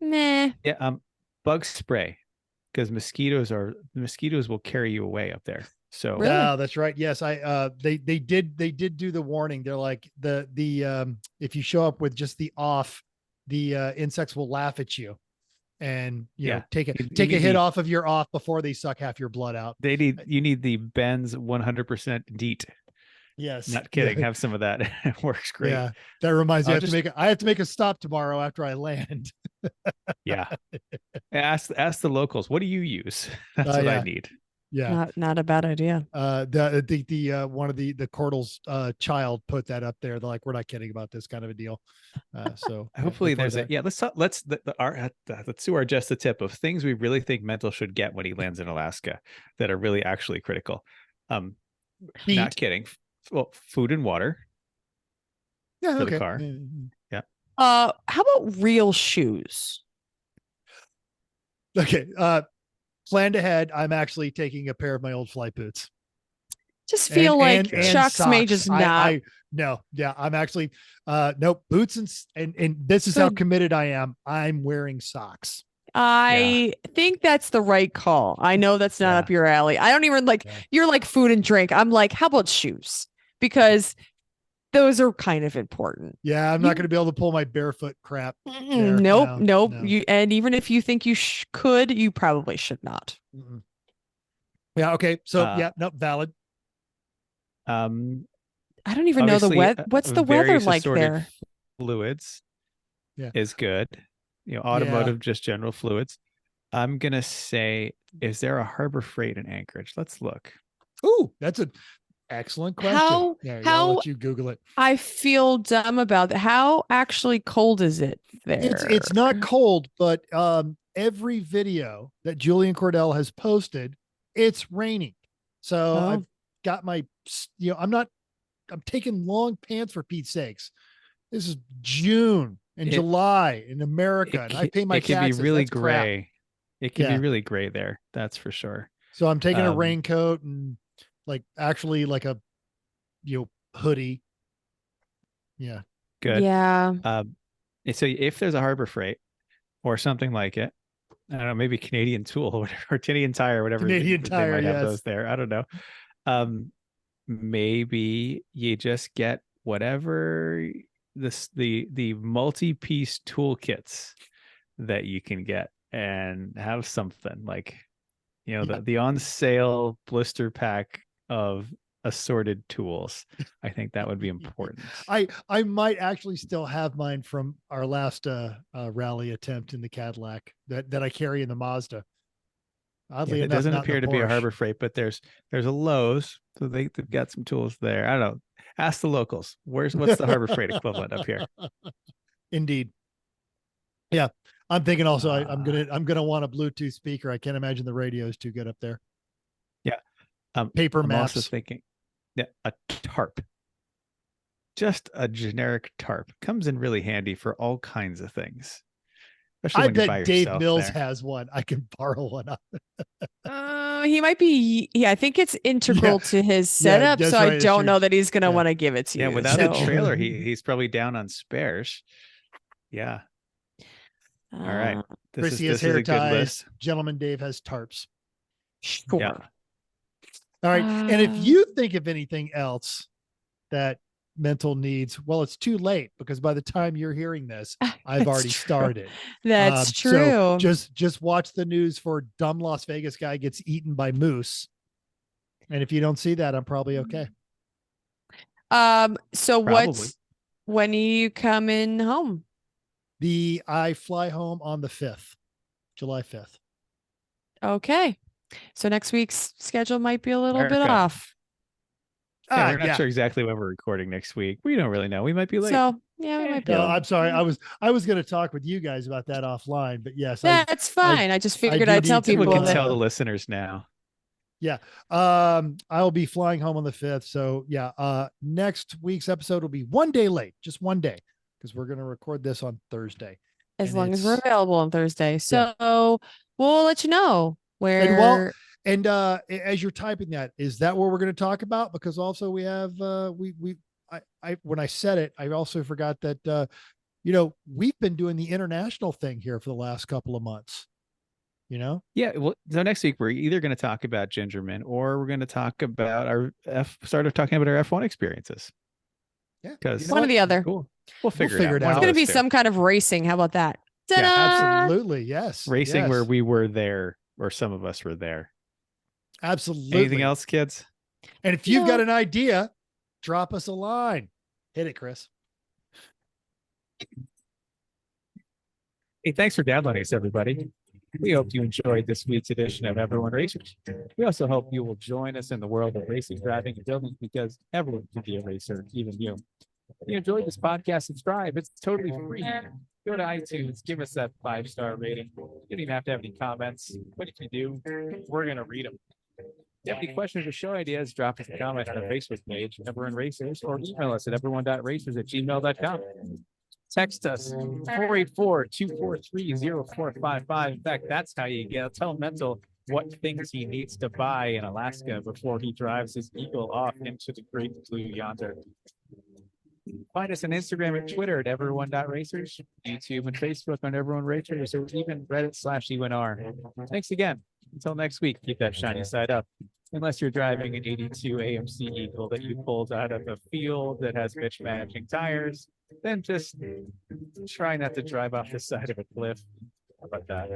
Nah. Yeah. Bug spray, because mosquitoes will carry you away up there. So Really? Oh, that's right. Yes, they did do the warning. They're like the if you show up with just the off, the insects will laugh at you, and take You a need hit the- off of your off before they suck half your blood out. you need the Benz 100% DEET. Yes, Not kidding. Have some of that. It works great. Yeah, that reminds me. I'll I have to make a stop tomorrow after I land. Yeah. Ask the locals. What do you use? That's what yeah. I need. Yeah. Not a bad idea. The one of the Cordell's child put that up there. They're like, we're not kidding about this kind of a deal. So Hopefully look forward there's to that. let's do our just the tip of things we really think Mental should get when he lands in Alaska that are really actually critical. Not Heat. kidding. Well, food and water. Yeah, for the okay. car. Yeah. How about real shoes? Okay. Planned ahead. I'm actually taking a pair of my old flight boots. Just feel like and Chuck's may socks. just not. No, yeah, I'm actually nope, boots and this is how So- committed I am. I'm wearing socks. I think that's the right call. I know that's not Yeah. up your alley. I don't even Yeah. you're like food and drink. I'm like, how about shoes? Because those are kind of important. Yeah, I'm not going to be able to pull my barefoot crap. there. Nope. No. And even if you think you could, you probably should not. Mm-mm. Yeah. Okay. So Uh, yeah, no, valid. I don't even know the Obviously, weather. What's the weather various like assorted there? Fluids Yeah. is good. Automotive, just general fluids. I'm gonna say, is there a Harbor Freight in Anchorage? Let's look. Ooh, that's an excellent question. How- Yeah, I'll how- let you Google it. I feel dumb about that. How actually cold is it there? It's not cold, but every video that Julian Cordell has posted, it's raining. So Oh. I've got my, I'm taking long pants for Pete's sakes. This is June and It- July in America, and I pay my it can taxes. be really That's crap. gray. It can Yeah. be really gray there. That's for sure. So I'm taking a Um, raincoat and actually a hoodie. Yeah. Good. Yeah. So if there's a Harbor Freight or something like it, I don't know, maybe Canadian Tool or whatever, or Canadian Tire, whatever. Canadian they Tire, might have yes. those there. I don't know. Maybe you just get whatever the multi-piece toolkits that you can get and have something like, the on sale blister pack of assorted tools. I think that would be important. I might actually still have mine from our last rally attempt in the Cadillac that I carry in the Mazda. Oddly It enough, doesn't not in appear the to be a Porsche. Harbor Freight, but there's a Lowe's, so they've got some tools there. I don't know. Ask the locals. What's the Harbor Freight equivalent up here? Indeed. Yeah. I'm thinking also I'm gonna want a Bluetooth speaker. I can't imagine the radio is too good up there. Yeah. Paper I'm maps. also thinking, a tarp. Just a generic tarp comes in really handy for all kinds of things. Especially I when you're by bet Dave yourself Mills there. has one. I can borrow one. He might be. Yeah, I think it's integral to his setup, that's so right, I it's don't true. know that he's gonna Yeah. want to give it to Yeah, you. without a so- trailer, he's probably down on spares. Yeah. All right. Chrissy has this is hair a good ties. list. Gentleman Dave has tarps. Sure. Yeah. All right. And if you think of anything else that Mental needs, well, it's too late because by the time you're hearing this, I've That's already true. started. That's So true. just watch the news for dumb Las Vegas guy gets eaten by moose. And if you don't see that, I'm probably okay. So Probably. when are you coming home? I fly home on the 5th, July 5th. Okay. So next week's schedule might be a little bit America. off. Yeah, we're not sure exactly when we're recording next week. We don't really know. We might be late. So yeah, we might be. No, able- I'm sorry. I was going to talk with you guys about that offline, but yes, That's fine. I just figured do I'd tell need to- we people can that- tell the listeners now. I'll be flying home on the 5th. So yeah, next week's episode will be one day late, just one day, because we're going to record this on Thursday. as and long as we're it's- available on Thursday. So we'll let you know where. And as you're typing that, is that what we're going to talk about? Because also we have when I said it, I also forgot that we've been doing the international thing here for the last couple of months. Yeah. Well, so next week we're either going to talk about Gingerman or we're going to talk about start talking about our F1 experiences. Yeah, Because One or the other. Cool. We'll figure figure it it out. out. It's going to be some kind of racing. How about that? Yeah, Ta-da! absolutely. Yes. racing yes. where we were there, or some of us were there. Absolutely. Anything else, kids? And if you've got an idea, drop us a line. Hit it, Chris. Hey, thanks for downloading us, everybody. We hope you enjoyed this week's edition of Everyone Racers. We also hope you will join us in the world of racing, driving, and building, because everyone can be a racer, even you. If you enjoyed this podcast, subscribe. It's totally free. Go to iTunes, give us that 5-star rating. You don't even have to have any comments, but if you do, we're going to read them. If you have any questions or show ideas, drop us a comment on our Facebook page, Everyone Racers, or email us at everyone.racers@gmail.com. Text us 484-243-0455. In fact, that's how you tell Mental what things he needs to buy in Alaska before he drives his Eagle off into the great blue yonder. Find us on Instagram and Twitter at everyone.racers, YouTube and Facebook on Everyone Racers, or even Reddit/E1R. Thanks again. Until next week, keep that shiny side up. Unless you're driving an 82 AMC Eagle that you pulled out of a field that has mismatching tires, then just try not to drive off the side of a cliff. How about that?